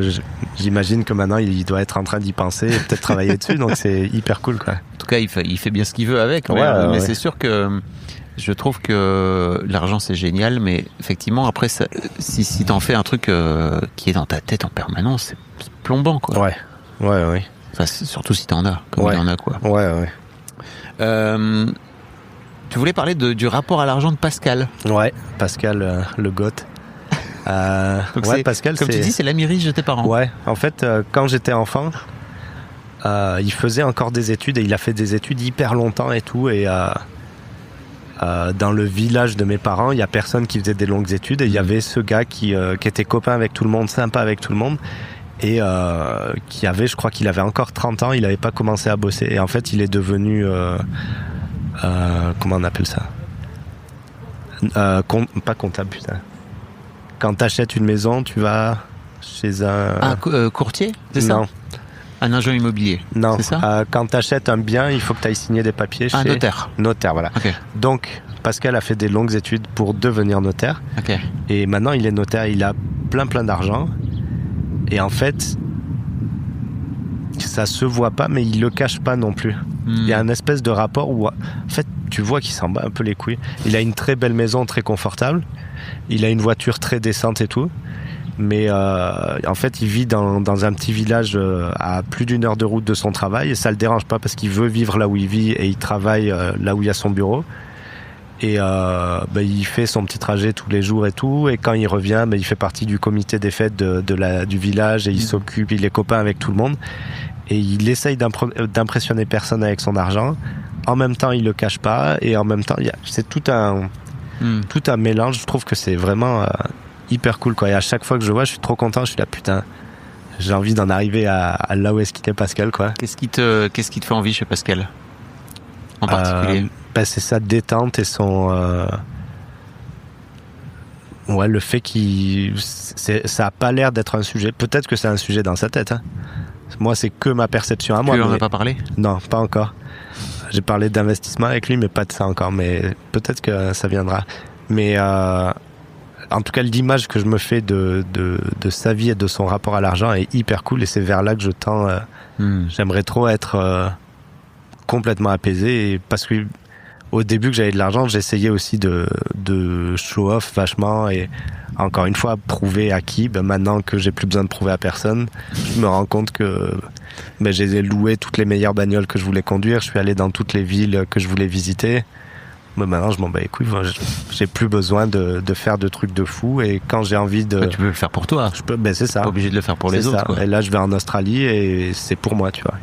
j'imagine que maintenant il doit être en train d'y penser et peut-être travailler dessus, donc c'est hyper cool, quoi. En tout cas, il fait bien ce qu'il veut avec, mais c'est sûr que je trouve que l'argent c'est génial, mais effectivement après ça, si t'en fais un truc qui est dans ta tête en permanence, c'est plombant, quoi. Ouais. Enfin, surtout si t'en as, comme il en a, quoi. Ouais. Tu voulais parler du rapport à l'argent de Pascal. Ouais, Pascal, le goth. Donc Pascal, comme tu dis, c'est l'ami riche de tes parents. Ouais, en fait, quand j'étais enfant, il faisait encore des études et il a fait des études hyper longtemps et tout. Et dans le village de mes parents, il y a personne qui faisait des longues études et il y avait ce gars qui était copain avec tout le monde, sympa avec tout le monde. Et qui avait, je crois qu'il avait encore 30 ans, il n'avait pas commencé à bosser. Et en fait, il est devenu... comment on appelle ça, pas comptable, putain. Quand t'achètes une maison, tu vas chez un... courtier, c'est ça? Non. Un agent immobilier, non. C'est ça? Quand t'achètes un bien, il faut que t'ailles signer des papiers chez... notaire. Notaire, voilà. Okay. Donc, Pascal a fait des longues études pour devenir notaire. Okay. Et maintenant, il est notaire, il a plein d'argent. Et en fait, ça se voit pas, mais il le cache pas non plus. Il y a un espèce de rapport où, en fait, tu vois qu'il s'en bat un peu les couilles. Il a une très belle maison, très confortable. Il a une voiture très décente et tout. Mais en fait, il vit dans un petit village à plus d'1 heure de route de son travail et ça le dérange pas parce qu'il veut vivre là où il vit et il travaille là où il y a son bureau. Et il fait son petit trajet tous les jours et tout. Et quand il revient, il fait partie du comité des fêtes du village et il s'occupe, il est copain avec tout le monde. Et il essaye d'impressionner personne avec son argent. En même temps, il le cache pas. Et en même temps, c'est tout un mélange. Je trouve que c'est vraiment hyper cool, quoi. Et à chaque fois que je vois, je suis trop content. Je suis là, putain, j'ai envie d'en arriver à là où est-ce qu'il est Pascal, quoi. Qu'est-ce qui te fait envie chez Pascal en particulier? C'est sa détente et son le fait ça a pas l'air d'être un sujet. Peut-être que c'est un sujet dans sa tête, hein. Moi, c'est que ma perception à moi. Tu en as pas parlé? Non, pas encore. J'ai parlé d'investissement avec lui, mais pas de ça encore. Mais peut-être que ça viendra. Mais en tout cas, l'image que je me fais de sa vie et de son rapport à l'argent est hyper cool et c'est vers là que je tends. J'aimerais trop être complètement apaisé. Et parce que au début que j'avais de l'argent, j'essayais aussi de show off vachement et encore une fois prouver à qui. Maintenant que j'ai plus besoin de prouver à personne, je me rends compte que j'ai loué toutes les meilleures bagnoles que je voulais conduire. Je suis allé dans toutes les villes que je voulais visiter. Mais maintenant, je m'en bats les couilles. J'ai plus besoin de faire de trucs de fou. Et quand j'ai envie de... Tu peux le faire pour toi. C'est ça. Pas obligé de le faire pour les autres, quoi. Et là, je vais en Australie et c'est pour moi, tu vois.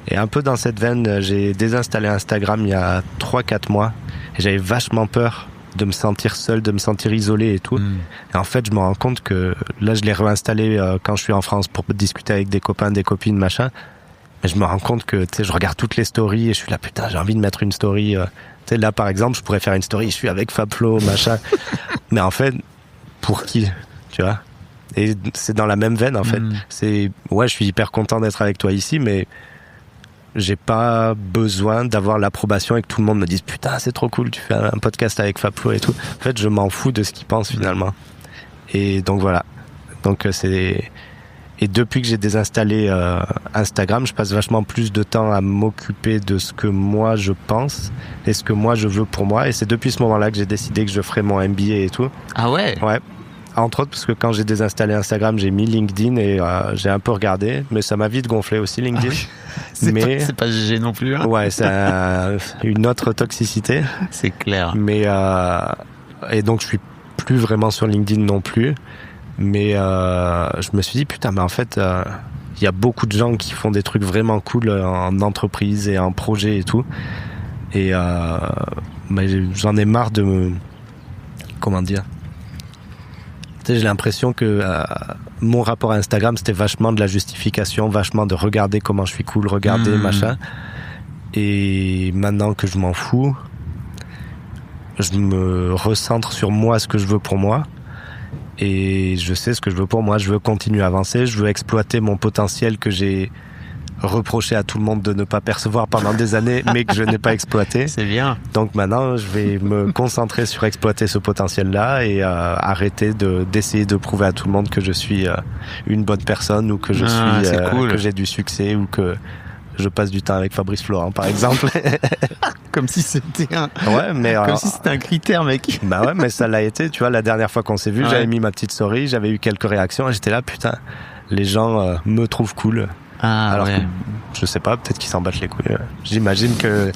Et un peu dans cette veine, j'ai désinstallé Instagram il y a 3-4 mois. Et j'avais vachement peur de me sentir seul, de me sentir isolé et tout. Et en fait, je me rends compte que là, je l'ai réinstallé quand je suis en France pour discuter avec des copains, des copines, machin. Mais je me rends compte que, tu sais, je regarde toutes les stories et je suis là, putain, j'ai envie de mettre une story. Tu sais, là, par exemple, je pourrais faire une story, je suis avec Fabflo, machin. Mais en fait, pour qui, tu vois? Et c'est dans la même veine, en fait. Je suis hyper content d'être avec toi ici, mais j'ai pas besoin d'avoir l'approbation et que tout le monde me dise putain c'est trop cool, tu fais un podcast avec Fabflo et tout. En fait, je m'en fous de ce qu'ils pensent finalement. Et donc voilà. Et depuis que j'ai désinstallé Instagram, je passe vachement plus de temps à m'occuper de ce que moi je pense et ce que moi je veux pour moi. Et c'est depuis ce moment-là que j'ai décidé que je ferais mon MBA et tout. Ah ouais? Ouais. Entre autres parce que quand j'ai désinstallé Instagram, j'ai mis LinkedIn et j'ai un peu regardé, mais ça m'a vite gonflé aussi LinkedIn. C'est pas GG non plus, hein. Ouais, c'est une autre toxicité. C'est clair. Mais et donc je suis plus vraiment sur LinkedIn non plus. Mais je me suis dit putain, mais en fait il y a beaucoup de gens qui font des trucs vraiment cool en entreprise et en projet et tout. Et j'en ai marre de me... Comment dire? J'ai l'impression que mon rapport à Instagram, c'était vachement de la justification, vachement de regarder comment je suis cool, regarder machin. Et maintenant que je m'en fous, je me recentre sur moi, ce que je veux pour moi. Et je sais ce que je veux pour moi. Je veux continuer à avancer, je veux exploiter mon potentiel que j'ai reproché à tout le monde de ne pas percevoir pendant des années, mais que je n'ai pas exploité. C'est bien. Donc maintenant, je vais me concentrer sur exploiter ce potentiel-là et arrêter d'essayer de prouver à tout le monde que je suis une bonne personne ou que je suis cool. Que j'ai du succès ou que je passe du temps avec Fabrice Florent, par exemple. Comme si c'était si c'était un critère, mec. Bah ouais, mais ça l'a été. Tu vois, la dernière fois qu'on s'est vu, j'avais mis ma petite story, j'avais eu quelques réactions et j'étais là, putain, les gens me trouvent cool. Alors que, je sais pas, peut-être qu'ils s'en battent les couilles. J'imagine que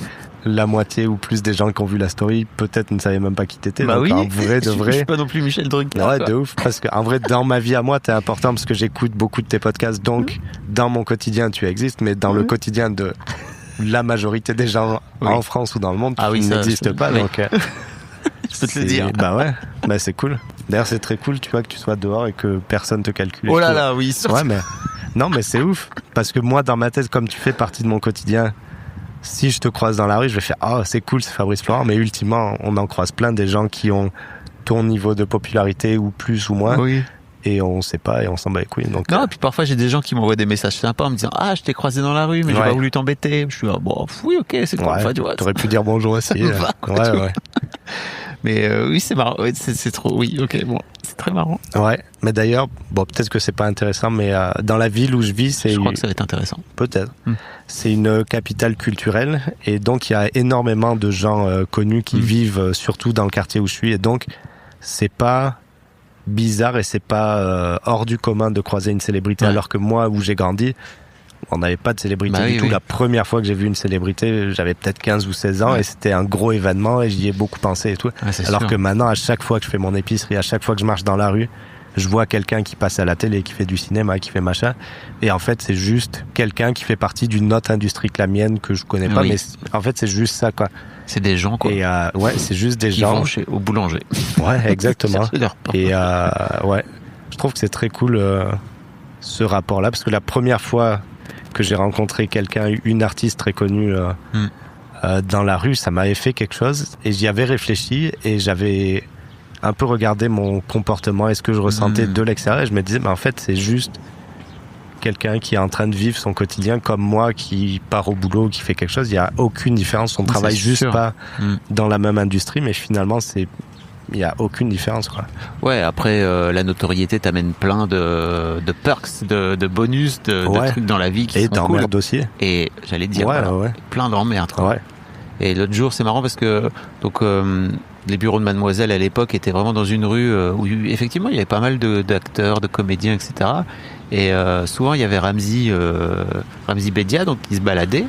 la moitié ou plus des gens qui ont vu la story peut-être ne savaient même pas qui t'étais. Bah donc oui, en vrai de vrai. Je suis pas non plus Michel Drucker. Ouais, de ouf. Parce que en vrai, dans ma vie à moi, t'es important parce que j'écoute beaucoup de tes podcasts. Donc, dans mon quotidien, tu existes, mais dans le quotidien de la majorité des gens en France ou dans le monde, tu n'existes pas. Donc, je peux te le dire. Bah ouais, bah c'est cool. D'ailleurs, c'est très cool, tu vois, que tu sois dehors et que personne te calcule. Oh là là, oui. Ouais, mais non, mais c'est ouf. Parce que moi, dans ma tête, comme tu fais partie de mon quotidien, si je te croise dans la rue, je vais faire oh c'est cool, c'est Fabrice Florent. Mais ultimement, on en croise plein des gens qui ont ton niveau de popularité ou plus ou moins. Oui. Et on sait pas et on s'en bat les couilles. Donc, non, et puis parfois j'ai des gens qui m'envoient des messages sympas en me disant ah je t'ai croisé dans la rue mais j'ai pas voulu t'embêter. Je suis là bon oui ok c'est cool. Enfin, tu vois, t'aurais pu dire bonjour aussi. Ouais. Mais oui c'est marrant, c'est trop ok bon c'est très marrant. Ouais, mais d'ailleurs bon peut-être que c'est pas intéressant mais dans la ville où je vis je crois que ça va être intéressant. Peut-être. C'est une capitale culturelle et donc il y a énormément de gens connus qui vivent surtout dans le quartier où je suis et donc c'est pas bizarre et c'est pas hors du commun de croiser une célébrité, alors que moi, où j'ai grandi, on n'avait pas de célébrité du tout. La première fois que j'ai vu une célébrité, j'avais peut-être 15 ou 16 ans et c'était un gros événement et j'y ai beaucoup pensé et tout. Alors que maintenant, à chaque fois que je fais mon épicerie, à chaque fois que je marche dans la rue, je vois quelqu'un qui passe à la télé, qui fait du cinéma, qui fait machin. Et en fait, c'est juste quelqu'un qui fait partie d'une autre industrie que la mienne, que je connais pas. Mais en fait, c'est juste ça, quoi. C'est des gens, quoi. Et ouais, c'est juste des gens. Qui vont au boulanger. Ouais, exactement. Et ouais, je trouve que c'est très cool ce rapport-là, parce que la première fois que j'ai rencontré quelqu'un, une artiste très connue dans la rue, ça m'avait fait quelque chose. Et j'y avais réfléchi et j'avais un peu regardé mon comportement et ce que je ressentais de l'extérieur. Et je me disais, mais en fait, c'est juste quelqu'un qui est en train de vivre son quotidien comme moi, qui part au boulot, qui fait quelque chose. Il n'y a aucune différence. On travaille juste pas dans la même industrie, mais finalement, il n'y a aucune différence, quoi. Ouais, après, la notoriété t'amène plein de perks, de bonus, de trucs dans la vie qui sont cool. Et d'emmerdes aussi. Et j'allais dire, plein d'emmerdes, quoi. Ouais. Et l'autre jour, c'est marrant parce que, donc, les bureaux de Mademoiselle à l'époque étaient vraiment dans une rue où effectivement il y avait pas mal d'acteurs, de comédiens, etc. Et souvent il y avait Ramzy Bedia, donc qui se baladait.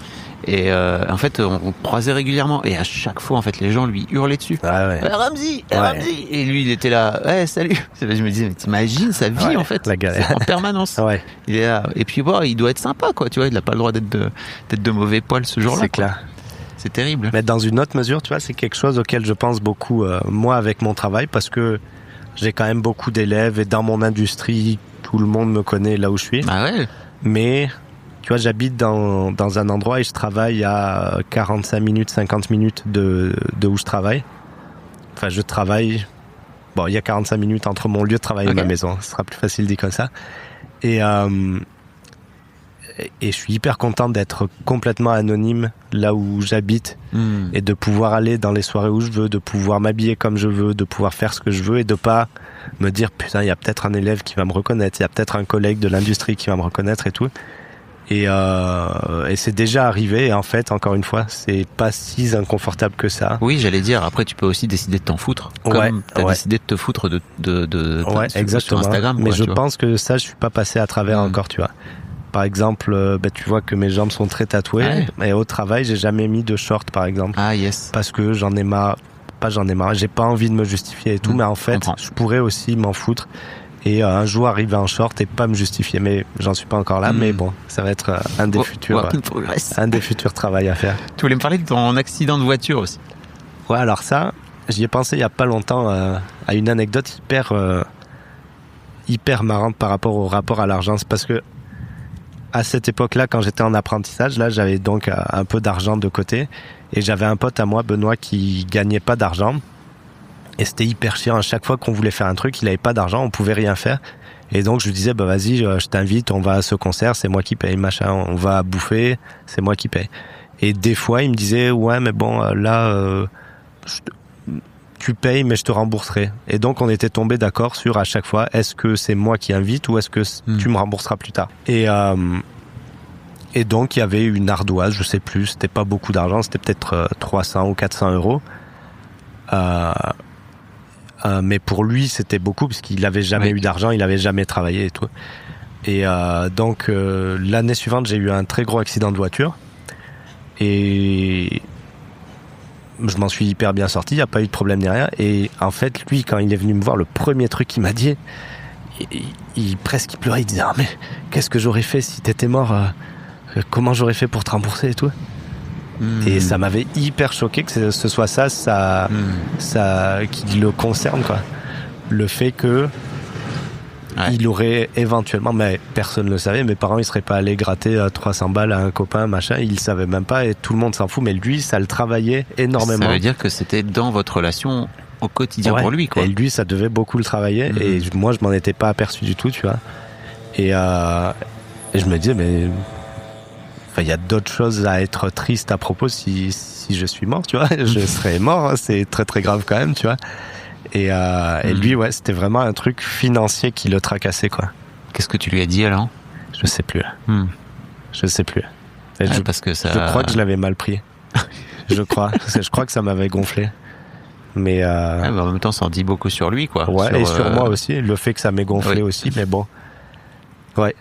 Et en fait on croisait régulièrement et à chaque fois en fait les gens lui hurlaient dessus. Ramzy, Ramzy. Et lui il était là, salut. Je me disais, mais t'imagines sa vie en fait, en permanence. Il est là. Et puis il doit être sympa, quoi, tu vois, il n'a pas le droit d'être de mauvais poil ce jour-là. C'est clair. C'est terrible. Mais dans une autre mesure, tu vois, c'est quelque chose auquel je pense beaucoup, moi, avec mon travail, parce que j'ai quand même beaucoup d'élèves et dans mon industrie, tout le monde me connaît là où je suis. Ah ouais. Mais, tu vois, j'habite dans un endroit et je travaille à 45 minutes, 50 minutes de où je travaille. Enfin, je travaille... Bon, il y a 45 minutes entre mon lieu de travail et ma maison. Ce sera plus facile dit comme ça. Et je suis hyper content d'être complètement anonyme là où j'habite et de pouvoir aller dans les soirées où je veux, de pouvoir m'habiller comme je veux, de pouvoir faire ce que je veux et de pas me dire putain, il y a peut-être un élève qui va me reconnaître, il y a peut-être un collègue de l'industrie qui va me reconnaître et tout. Et c'est déjà arrivé et en fait, encore une fois, c'est pas si inconfortable que ça. Oui, j'allais dire, après tu peux aussi décider de t'en foutre. Comme t'as décidé de te foutre sur Instagram. Mais je pense que ça, je suis pas passé à travers encore, tu vois. Par exemple, tu vois que mes jambes sont très tatouées. Et au travail, j'ai jamais mis de short, par exemple. Ah, yes. Parce que j'en ai marre. Pas j'en ai marre. J'ai pas envie de me justifier et tout. Mais en fait, je pourrais aussi m'en foutre. Et un jour arriver en short et pas me justifier. Mais j'en suis pas encore là. Mais bon, ça va être un des futurs travails à faire. Tu voulais me parler de ton accident de voiture aussi. Ouais, alors ça, j'y ai pensé il y a pas longtemps à une anecdote hyper marrante par rapport au rapport à l'argent. C'est parce que à cette époque-là, quand j'étais en apprentissage, là, j'avais donc un peu d'argent de côté. Et j'avais un pote à moi, Benoît, qui gagnait pas d'argent. Et c'était hyper chiant. À chaque fois qu'on voulait faire un truc, il avait pas d'argent, on pouvait rien faire. Et donc, je lui disais, vas-y, je t'invite, on va à ce concert, c'est moi qui paye, machin. On va bouffer, c'est moi qui paye. Et des fois, il me disait, ouais, mais bon, là, tu payes, mais je te rembourserai. Et donc, on était tombé d'accord sur, à chaque fois, est-ce que c'est moi qui invite ou est-ce que tu me rembourseras plus tard? Et donc, il y avait une ardoise, je sais plus, c'était pas beaucoup d'argent, c'était peut-être 300 ou 400 euros. Mais pour lui, c'était beaucoup parce qu'il avait jamais eu d'argent, il avait jamais travaillé et tout. Et donc, l'année suivante, j'ai eu un très gros accident de voiture. Et je m'en suis hyper bien sorti, il n'y a pas eu de problème ni rien. Et en fait, lui, quand il est venu me voir, le premier truc qu'il m'a dit, il presque pleurait, il disait, ah, mais qu'est-ce que j'aurais fait si t'étais mort, comment j'aurais fait pour te rembourser et tout. Et ça m'avait hyper choqué que ce soit ça qui le concerne, quoi. Le fait que il aurait éventuellement, mais personne ne le savait, mes parents ils seraient pas allés gratter 300 balles à un copain, machin, ils le savaient même pas et tout le monde s'en fout, mais lui ça le travaillait énormément. Ça veut dire que c'était dans votre relation au quotidien pour lui, quoi. Et lui ça devait beaucoup le travailler et moi je m'en étais pas aperçu du tout, tu vois. Et je me disais, mais il y a d'autres choses à être triste à propos si je suis mort, tu vois. Je serais mort, hein, c'est très très grave quand même, tu vois. Et lui, c'était vraiment un truc financier qui le tracassait, quoi. Qu'est-ce que tu lui as dit alors? Je sais plus. Je sais plus. Parce que ça... Je crois que je l'avais mal pris. Je crois que ça m'avait gonflé. Mais Ouais, mais en même temps, ça en dit beaucoup sur lui, quoi. ouais, et sur moi aussi, le fait que ça m'ait gonflé oui. aussi, mais bon. Ouais.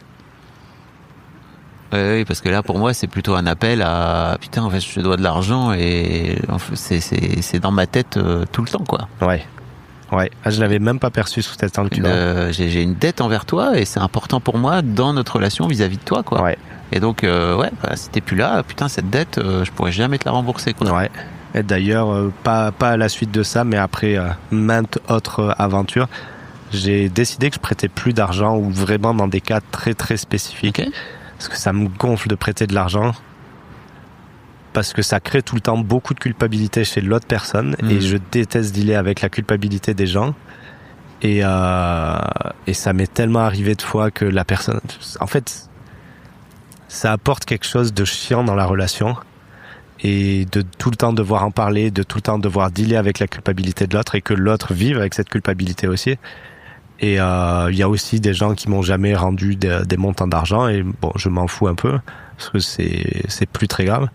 Oui, parce que là, pour moi, c'est plutôt un appel à putain, en fait, je te dois de l'argent et en fait, c'est dans ma tête tout le temps, quoi. Ouais. Ouais. Ah, je l'avais même pas perçu sous cet angle, tu vois. J'ai une dette envers toi et c'est important pour moi dans notre relation vis-à-vis de toi, quoi. Ouais. Et donc, si t'es plus là, putain, cette dette, je pourrais jamais te la rembourser, quoi. Ouais. Et d'ailleurs, pas à la suite de ça, mais après maintes autres aventures, j'ai décidé que je prêtais plus d'argent ou vraiment dans des cas très très spécifiques. Ok. Parce que ça me gonfle de prêter de l'argent. Parce que ça crée tout le temps beaucoup de culpabilité chez l'autre personne. Et je déteste dealer avec la culpabilité des gens. Et ça m'est tellement arrivé de fois que la personne... En fait, ça apporte quelque chose de chiant dans la relation. Et de tout le temps devoir en parler, de tout le temps devoir dealer avec la culpabilité de l'autre. Et que l'autre vive avec cette culpabilité aussi. Et il y a aussi des gens qui m'ont jamais rendu des montants d'argent et bon, je m'en fous un peu parce que c'est plus très grave.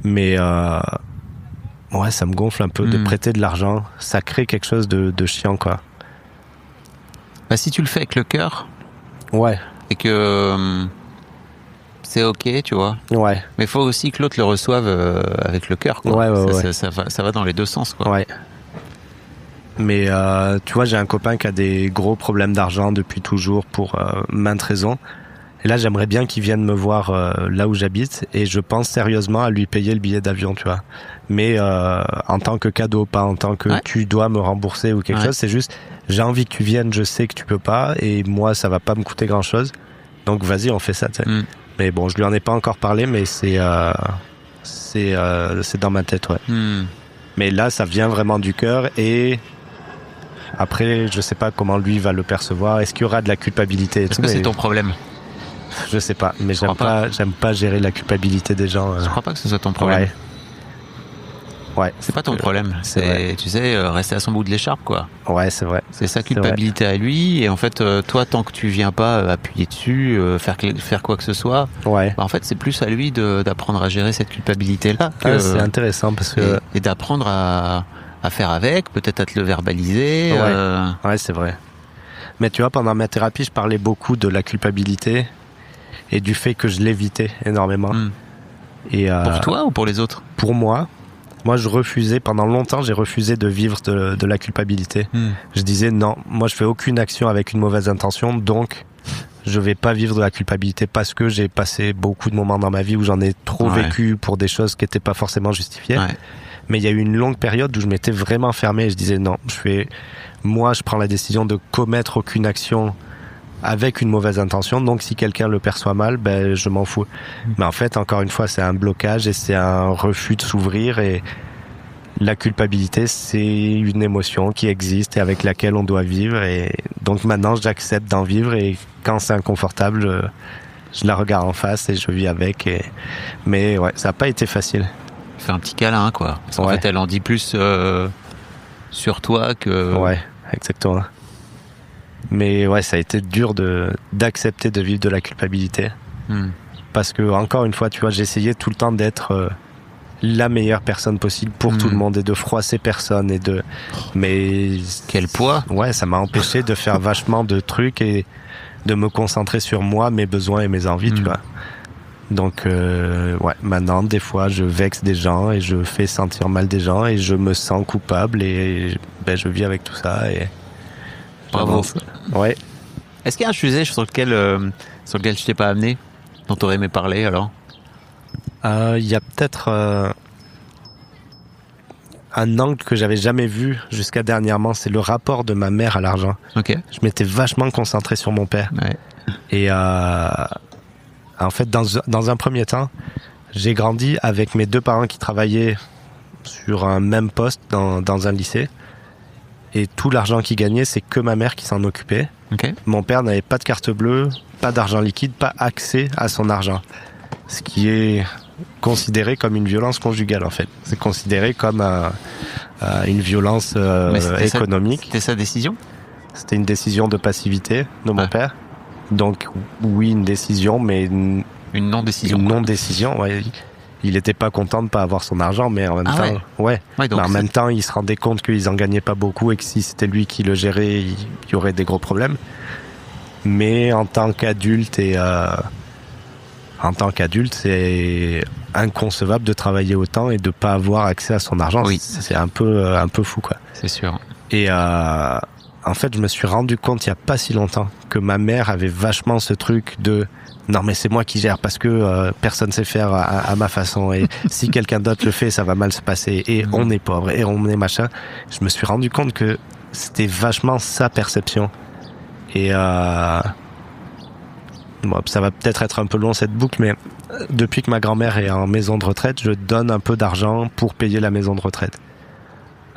Mais ouais, ça me gonfle un peu de prêter de l'argent. Ça crée quelque chose de chiant, quoi. Bah, si tu le fais avec le cœur. Ouais. Et que c'est ok, tu vois. Ouais. Mais il faut aussi que l'autre le reçoive avec le cœur, quoi. Ouais. Ça va dans les deux sens, quoi. Ouais. Mais tu vois, j'ai un copain qui a des gros problèmes d'argent depuis toujours pour maintes raisons. Et là, j'aimerais bien qu'il vienne me voir là où j'habite et je pense sérieusement à lui payer le billet d'avion, tu vois. Mais en tant que cadeau, pas en tant que tu dois me rembourser ou quelque chose. C'est juste, j'ai envie que tu viennes, je sais que tu peux pas et moi, ça va pas me coûter grand-chose. Donc vas-y, on fait ça, tu sais. Mais bon, je lui en ai pas encore parlé, mais c'est dans ma tête, ouais. Mais là, ça vient vraiment du cœur et... Après, je sais pas comment lui va le percevoir. Est-ce qu'il y aura de la culpabilité et Est-ce tout, que c'est ton problème? Je sais pas, mais j'aime pas gérer la culpabilité des gens. Je crois pas que ce soit ton problème. Ouais. C'est pas ton problème. C'est, tu sais, rester à son bout de l'écharpe, quoi. Ouais, c'est vrai. C'est sa culpabilité à lui. Et en fait, toi, tant que tu viens pas appuyer dessus, faire quoi que ce soit, bah, en fait, c'est plus à lui d'apprendre à gérer cette culpabilité-là. C'est intéressant parce que... Et d'apprendre à faire avec, peut-être à te le verbaliser. Ouais, c'est vrai. Mais tu vois, pendant ma thérapie, je parlais beaucoup de la culpabilité et du fait que je l'évitais énormément. Et pour toi ou pour les autres? Pour moi. Moi, pendant longtemps, j'ai refusé de vivre de la culpabilité. Je disais non, moi je fais aucune action avec une mauvaise intention, donc je vais pas vivre de la culpabilité parce que j'ai passé beaucoup de moments dans ma vie où j'en ai trop vécu pour des choses qui étaient pas forcément justifiées. Mais il y a eu une longue période où je m'étais vraiment fermé et je disais non, je prends la décision de commettre aucune action avec une mauvaise intention, donc si quelqu'un le perçoit mal, ben je m'en fous. Mais en fait, encore une fois, c'est un blocage et c'est un refus de s'ouvrir et la culpabilité, c'est une émotion qui existe et avec laquelle on doit vivre et donc maintenant j'accepte d'en vivre et quand c'est inconfortable, je la regarde en face et je vis avec mais ouais, ça n'a pas été facile. Faire un petit câlin, quoi. Parce qu'en fait, elle en dit plus sur toi que... Ouais, exactement. Mais ouais, ça a été dur d'accepter de vivre de la culpabilité. Parce que, encore une fois, tu vois, j'essayais tout le temps d'être la meilleure personne possible pour tout le monde et de froisser personne mais... Quel poids! Ouais, ça m'a empêché de faire vachement de trucs et de me concentrer sur moi, mes besoins et mes envies, tu vois. Donc, ouais, maintenant, des fois, je vexe des gens et je fais sentir mal des gens et je me sens coupable et ben, je vis avec tout ça et... Bravo. Ouais. Est-ce qu'il y a un sujet sur lequel je t'ai pas amené, dont tu aurais aimé parler, alors? Il y a peut-être un angle que j'avais jamais vu jusqu'à dernièrement, c'est le rapport de ma mère à l'argent. Ok. Je m'étais vachement concentré sur mon père. Et en fait, dans un premier temps, j'ai grandi avec mes deux parents qui travaillaient sur un même poste dans un lycée. Et tout l'argent qu'ils gagnaient, c'est que ma mère qui s'en occupait. Mon père n'avait pas de carte bleue, pas d'argent liquide, pas accès à son argent. Ce qui est considéré comme une violence conjugale, en fait. C'est considéré comme une violence économique. C'était sa décision? C'était une décision de passivité de mon père. Donc oui, une décision, mais... Une non-décision. Une non-décision, ouais. il était pas content de pas avoir son argent, mais en même temps, Ouais, donc mais en même temps, il se rendait compte qu'ils en gagnaient pas beaucoup et que si c'était lui qui le gérait, il y aurait des gros problèmes. Mais en tant qu'adulte c'est inconcevable de travailler autant et de pas avoir accès à son argent. Oui. C'est un peu fou, quoi. C'est sûr. Et en fait, je me suis rendu compte il y a pas si longtemps que ma mère avait vachement ce truc de non mais c'est moi qui gère parce que personne sait faire à ma façon et si quelqu'un d'autre le fait, ça va mal se passer et on est pauvre et on est machin. Je me suis rendu compte que c'était vachement sa perception. Et bon, ça va peut-être être un peu long cette boucle, mais depuis que ma grand-mère est en maison de retraite, je donne un peu d'argent pour payer la maison de retraite.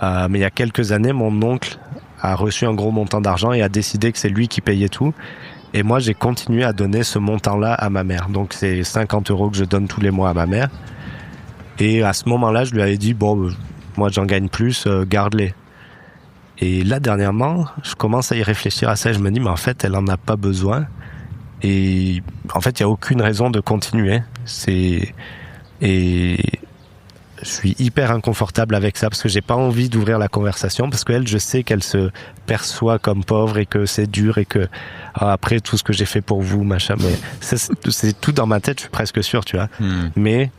Mais il y a quelques années, mon oncle a reçu un gros montant d'argent et a décidé que c'est lui qui payait tout. Et moi, j'ai continué à donner ce montant-là à ma mère. Donc, c'est 50 € que je donne tous les mois à ma mère. Et à ce moment-là, je lui avais dit, bon, moi, j'en gagne plus, garde-les. Et là, dernièrement, je commence à y réfléchir à ça. Je me dis, mais en fait, elle en a pas besoin. Et en fait, il y a aucune raison de continuer. Et je suis hyper inconfortable avec ça parce que j'ai pas envie d'ouvrir la conversation parce qu'elle, je sais qu'elle se perçoit comme pauvre et que c'est dur et que après tout ce que j'ai fait pour vous, machin. Mais c'est tout dans ma tête, je suis presque sûr, tu vois. Mais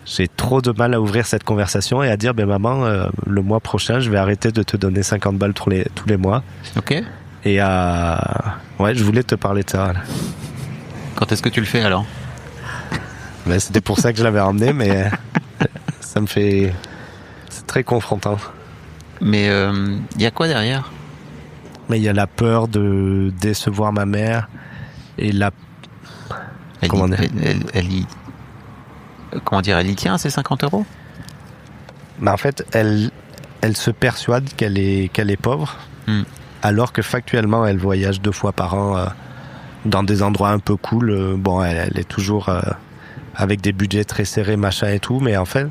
j'ai trop de mal à ouvrir cette conversation et à dire, ben maman, le mois prochain, je vais arrêter de te donner 50 balles tous les mois. Ok. Et ouais, je voulais te parler de ça. Là. Quand est-ce que tu le fais alors ? Ben, c'était pour ça que je l'avais emmené, mais ça me fait... C'est très confrontant. Mais y a quoi derrière ? Mais il y a la peur de décevoir ma mère et la... Elle y tient ces 50 €? Mais en fait, elle se persuade qu'elle est pauvre, alors que factuellement, elle voyage 2 fois par an dans des endroits un peu cool. Bon, elle est toujours avec des budgets très serrés, machin et tout, mais en fait,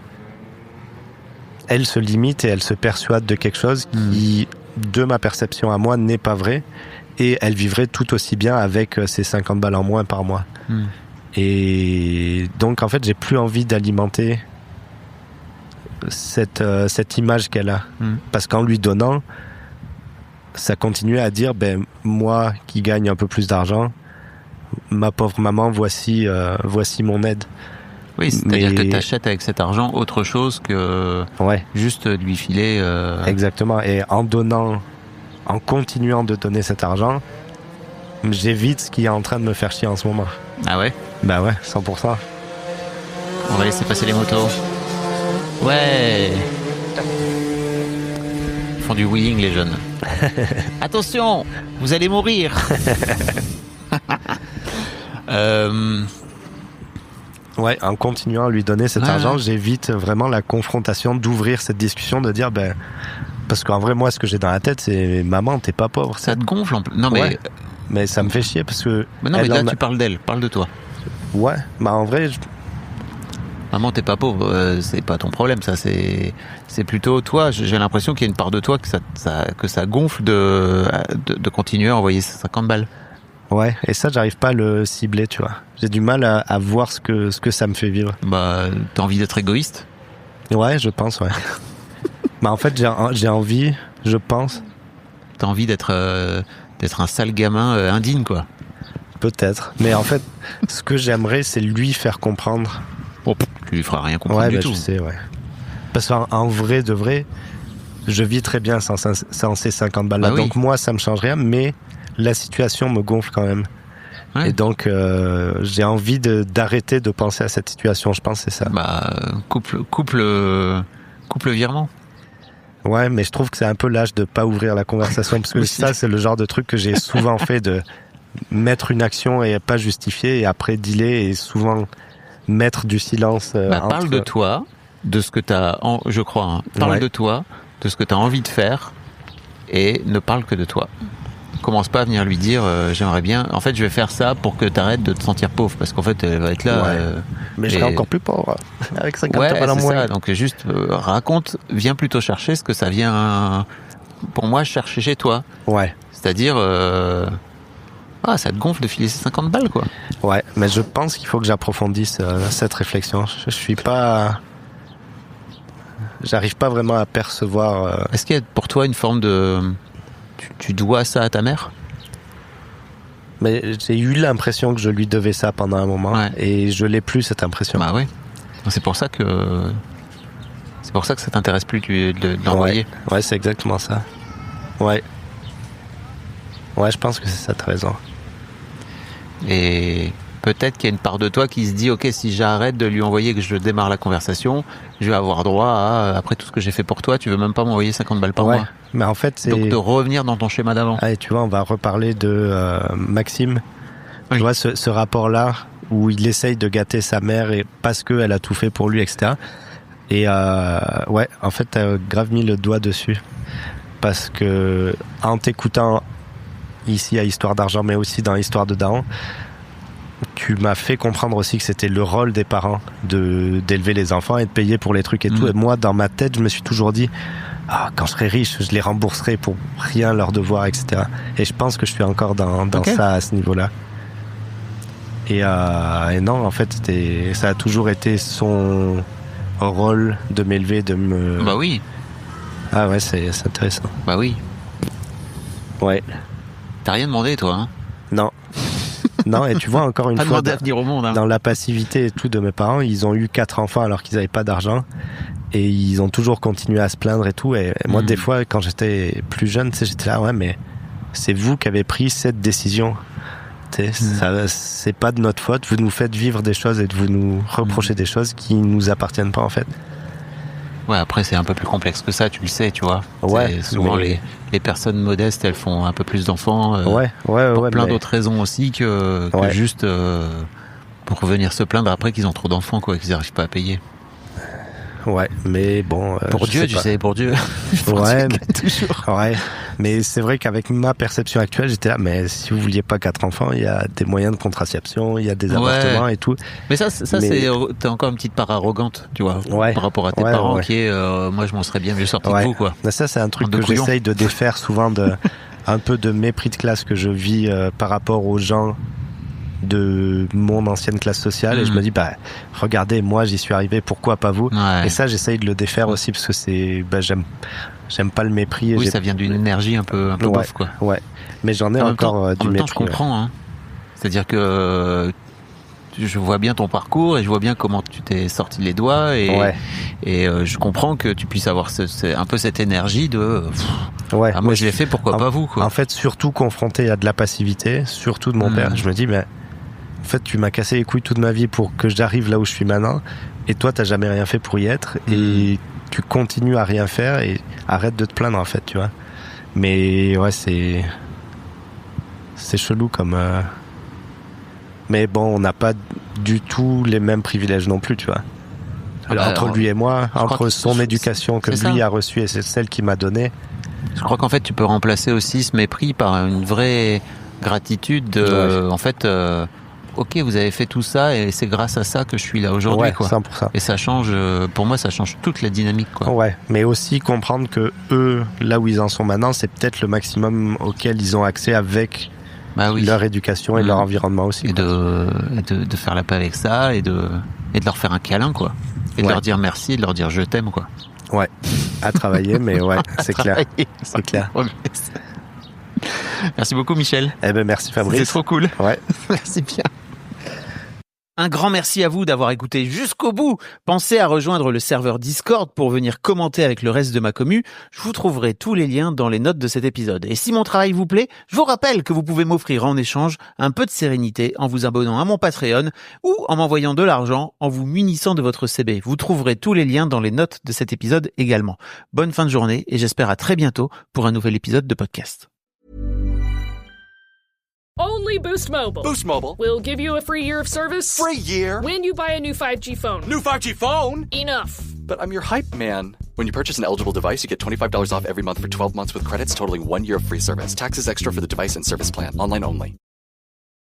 elle se limite et elle se persuade de quelque chose qui, de ma perception à moi, n'est pas vrai, et elle vivrait tout aussi bien avec ses 50 balles en moins par mois. Et donc, en fait, j'ai plus envie d'alimenter cette image qu'elle a. Parce qu'en lui donnant, ça continue à dire, ben, moi qui gagne un peu plus d'argent, ma pauvre maman, voici mon aide. Oui, c'est-à-dire que tu achètes avec cet argent autre chose que juste lui filer... Exactement. Et en continuant de donner cet argent, j'évite ce qui est en train de me faire chier en ce moment. Ah ouais ? Bah ouais, 100%. On va laisser passer les motos. Ouais. Ils font du wheeling, les jeunes. Attention, vous allez mourir. Ouais, en continuant à lui donner cet argent, j'évite vraiment la confrontation, d'ouvrir cette discussion, de dire, ben, parce qu'en vrai, moi, ce que j'ai dans la tête, c'est maman, t'es pas pauvre. Ça te gonfle en plus. Non, mais. Ouais. Mais ça me fait chier parce que. Mais non, mais là, tu parles d'elle, parle de toi. Ouais, bah en vrai. Maman, t'es pas pauvre, c'est pas ton problème, ça, c'est plutôt toi. J'ai l'impression qu'il y a une part de toi que ça gonfle de continuer à envoyer ces 50 balles. Ouais, et ça, j'arrive pas à le cibler, tu vois. J'ai du mal à voir ce que ça me fait vivre. Bah, t'as envie d'être égoïste ? Ouais, je pense, ouais. Bah, en fait, j'ai envie, je pense. T'as envie d'être un sale gamin indigne, quoi. Peut-être. Mais en fait, ce que j'aimerais, c'est lui faire comprendre. Oh, tu lui feras rien comprendre du tout. Je sais, ouais. Parce qu'en vrai de vrai, je vis très bien sans ces 50 balles-là. Bah oui. Donc moi, ça me change rien, mais la situation me gonfle quand même. Ouais. Et donc, j'ai envie d'arrêter de penser à cette situation, je pense, c'est ça. Bah, couple virement. Ouais, mais je trouve que c'est un peu l'âge de pas ouvrir la conversation, parce que ça, c'est le genre de truc que j'ai souvent fait, de mettre une action et pas justifier, et après dealer, et souvent mettre du silence. Parle de toi, de ce que t'as, je crois, hein. Parle de toi, de ce que t'as envie de faire, et ne parle que de toi. Commence pas à venir lui dire j'aimerais bien, en fait je vais faire ça pour que t'arrêtes de te sentir pauvre, parce qu'en fait elle va être là. Mais je serai encore plus pauvre avec 50 balles en moins. Ça. Donc juste raconte, viens plutôt chercher ce que ça vient pour moi chercher chez toi. Ouais. C'est-à-dire Ah, ça te gonfle de filer ces 50 balles, quoi. Ouais, mais je pense qu'il faut que j'approfondisse cette réflexion. Je suis pas... J'arrive pas vraiment à percevoir... Est-ce qu'il y a pour toi une forme de... Tu dois ça à ta mère ? Mais j'ai eu l'impression que je lui devais ça pendant un moment, Ouais. et je l'ai plus, cette impression. Bah oui. C'est pour ça que ça t'intéresse plus de l'envoyer. Ouais, c'est exactement ça. Ouais. Ouais, je pense que c'est ça, t'as raison. Et peut-être qu'il y a une part de toi qui se dit, ok, si j'arrête de lui envoyer, que je démarre la conversation, je vais avoir droit à, après tout ce que j'ai fait pour toi, tu veux même pas m'envoyer 50 balles par mois. Mais en fait, c'est... Donc de revenir dans ton schéma d'avant. Allez, tu vois, on va reparler de Maxime. Oui. Tu vois, ce rapport-là, où il essaye de gâter sa mère et parce qu'elle a tout fait pour lui, etc. Et ouais, en fait, t'as grave mis le doigt dessus. Parce que en t'écoutant ici à Histoire d'argent, mais aussi dans Histoire de Daron, tu m'as fait comprendre aussi que c'était le rôle des parents d'élever les enfants et de payer pour les trucs et tout. Et moi, dans ma tête, je me suis toujours dit, quand je serai riche, je les rembourserai pour rien leur devoir, etc. Et je pense que je suis encore dans Okay. ça à ce niveau-là. Et non, en fait, ça a toujours été son rôle de m'élever, de me... Bah oui. Ah ouais, c'est intéressant. Bah oui. Ouais. T'as rien demandé, toi, hein ? Non. Non, et tu vois, encore une Pas fois, demandé à venir au monde, hein. dans la passivité et tout de mes parents, ils ont eu 4 enfants alors qu'ils n'avaient pas d'argent. Et ils ont toujours continué à se plaindre et tout. Et moi, des fois, quand j'étais plus jeune, tu sais, j'étais là, ouais, mais c'est vous qui avez pris cette décision. Tu sais, ça, c'est pas de notre faute. Vous nous faites vivre des choses et vous nous reprochez des choses qui nous appartiennent pas, en fait. Ouais, après, c'est un peu plus complexe que ça, tu le sais, tu vois. Ouais, C'est souvent, mais- les personnes modestes, elles font un peu plus d'enfants. Ouais, Pour plein mais- d'autres raisons aussi que Ouais. juste pour venir se plaindre après qu'ils ont trop d'enfants, quoi, qu'ils n'arrivent pas à payer. Ouais, mais bon. Pour je Dieu, sais tu pas. sais, pour Dieu. Ouais, toujours. Ouais, mais c'est vrai qu'avec ma perception actuelle, j'étais là, mais si vous vouliez pas 4 enfants, il y a des moyens de contraception, il y a des avortements et tout. Mais ça Mais- t'as encore une petite part arrogante, tu vois, Ouais. par rapport à tes Ouais, parents, ouais. qui est, moi, je m'en serais bien mieux sorti Ouais. que vous, quoi. Mais ça, c'est un truc Bande de que couillons. j'essaye de défaire souvent un peu de mépris de classe que je vis par rapport aux gens de mon ancienne classe sociale. Et je me dis, regardez, moi, j'y suis arrivé, pourquoi pas vous? Ouais. Et ça, j'essaye de le défaire aussi parce que j'aime pas le mépris. Et Oui, ça vient d'une énergie un peu Ouais. bof, quoi. Ouais, mais j'en ai En même encore temps, du en même temps, mépris. je comprends, hein. C'est-à-dire que je vois bien ton parcours et je vois bien comment tu t'es sorti les doigts et je comprends que tu puisses avoir un peu cette énergie de Ouais, moi je l'ai fait, pourquoi pas vous, quoi. En fait, surtout confronté à de la passivité, surtout de mon père, je me dis, mais en fait, tu m'as cassé les couilles toute ma vie pour que j'arrive là où je suis maintenant, et toi, t'as jamais rien fait pour y être, et tu continues à rien faire, et arrête de te plaindre, en fait, tu vois. Mais ouais, c'est chelou comme... Mais bon, on n'a pas du tout les mêmes privilèges non plus, tu vois. Alors, entre lui et moi, entre son éducation que c'est lui ça. a reçue et c'est celle qu'il m'a donnée. Je crois qu'en fait tu peux remplacer aussi ce mépris par une vraie gratitude de, en fait, ok, vous avez fait tout ça et c'est grâce à ça que je suis là aujourd'hui, Ouais, quoi. 100%. Et ça change, pour moi, ça change toute la dynamique, quoi. Ouais, mais aussi comprendre que eux, là où ils en sont maintenant, c'est peut-être le maximum auquel ils ont accès avec leur éducation et leur environnement aussi. Et de faire la paix avec ça et de leur faire un câlin, quoi. Et de leur dire merci, et de leur dire je t'aime, quoi. Ouais, à travailler, mais ouais, c'est clair. Travailler. C'est clair. Merci beaucoup, Michel. Eh ben, merci Fabrice. C'est trop cool. Ouais. Merci bien. Un grand merci à vous d'avoir écouté jusqu'au bout. Pensez à rejoindre le serveur Discord pour venir commenter avec le reste de ma commu. Je vous trouverai tous les liens dans les notes de cet épisode. Et si mon travail vous plaît, je vous rappelle que vous pouvez m'offrir en échange un peu de sérénité en vous abonnant à mon Patreon ou en m'envoyant de l'argent en vous munissant de votre CB. Vous trouverez tous les liens dans les notes de cet épisode également. Bonne fin de journée et j'espère à très bientôt pour un nouvel épisode de podcast. Only Boost Mobile. Boost Mobile. We'll give you a free year of service. Free year? When you buy a new 5G phone. New 5G phone? Enough. But I'm your hype man. When you purchase an eligible device, you get $25 off every month for 12 months with credits totaling 1 year of free service. Taxes extra for the device and service plan. Online only.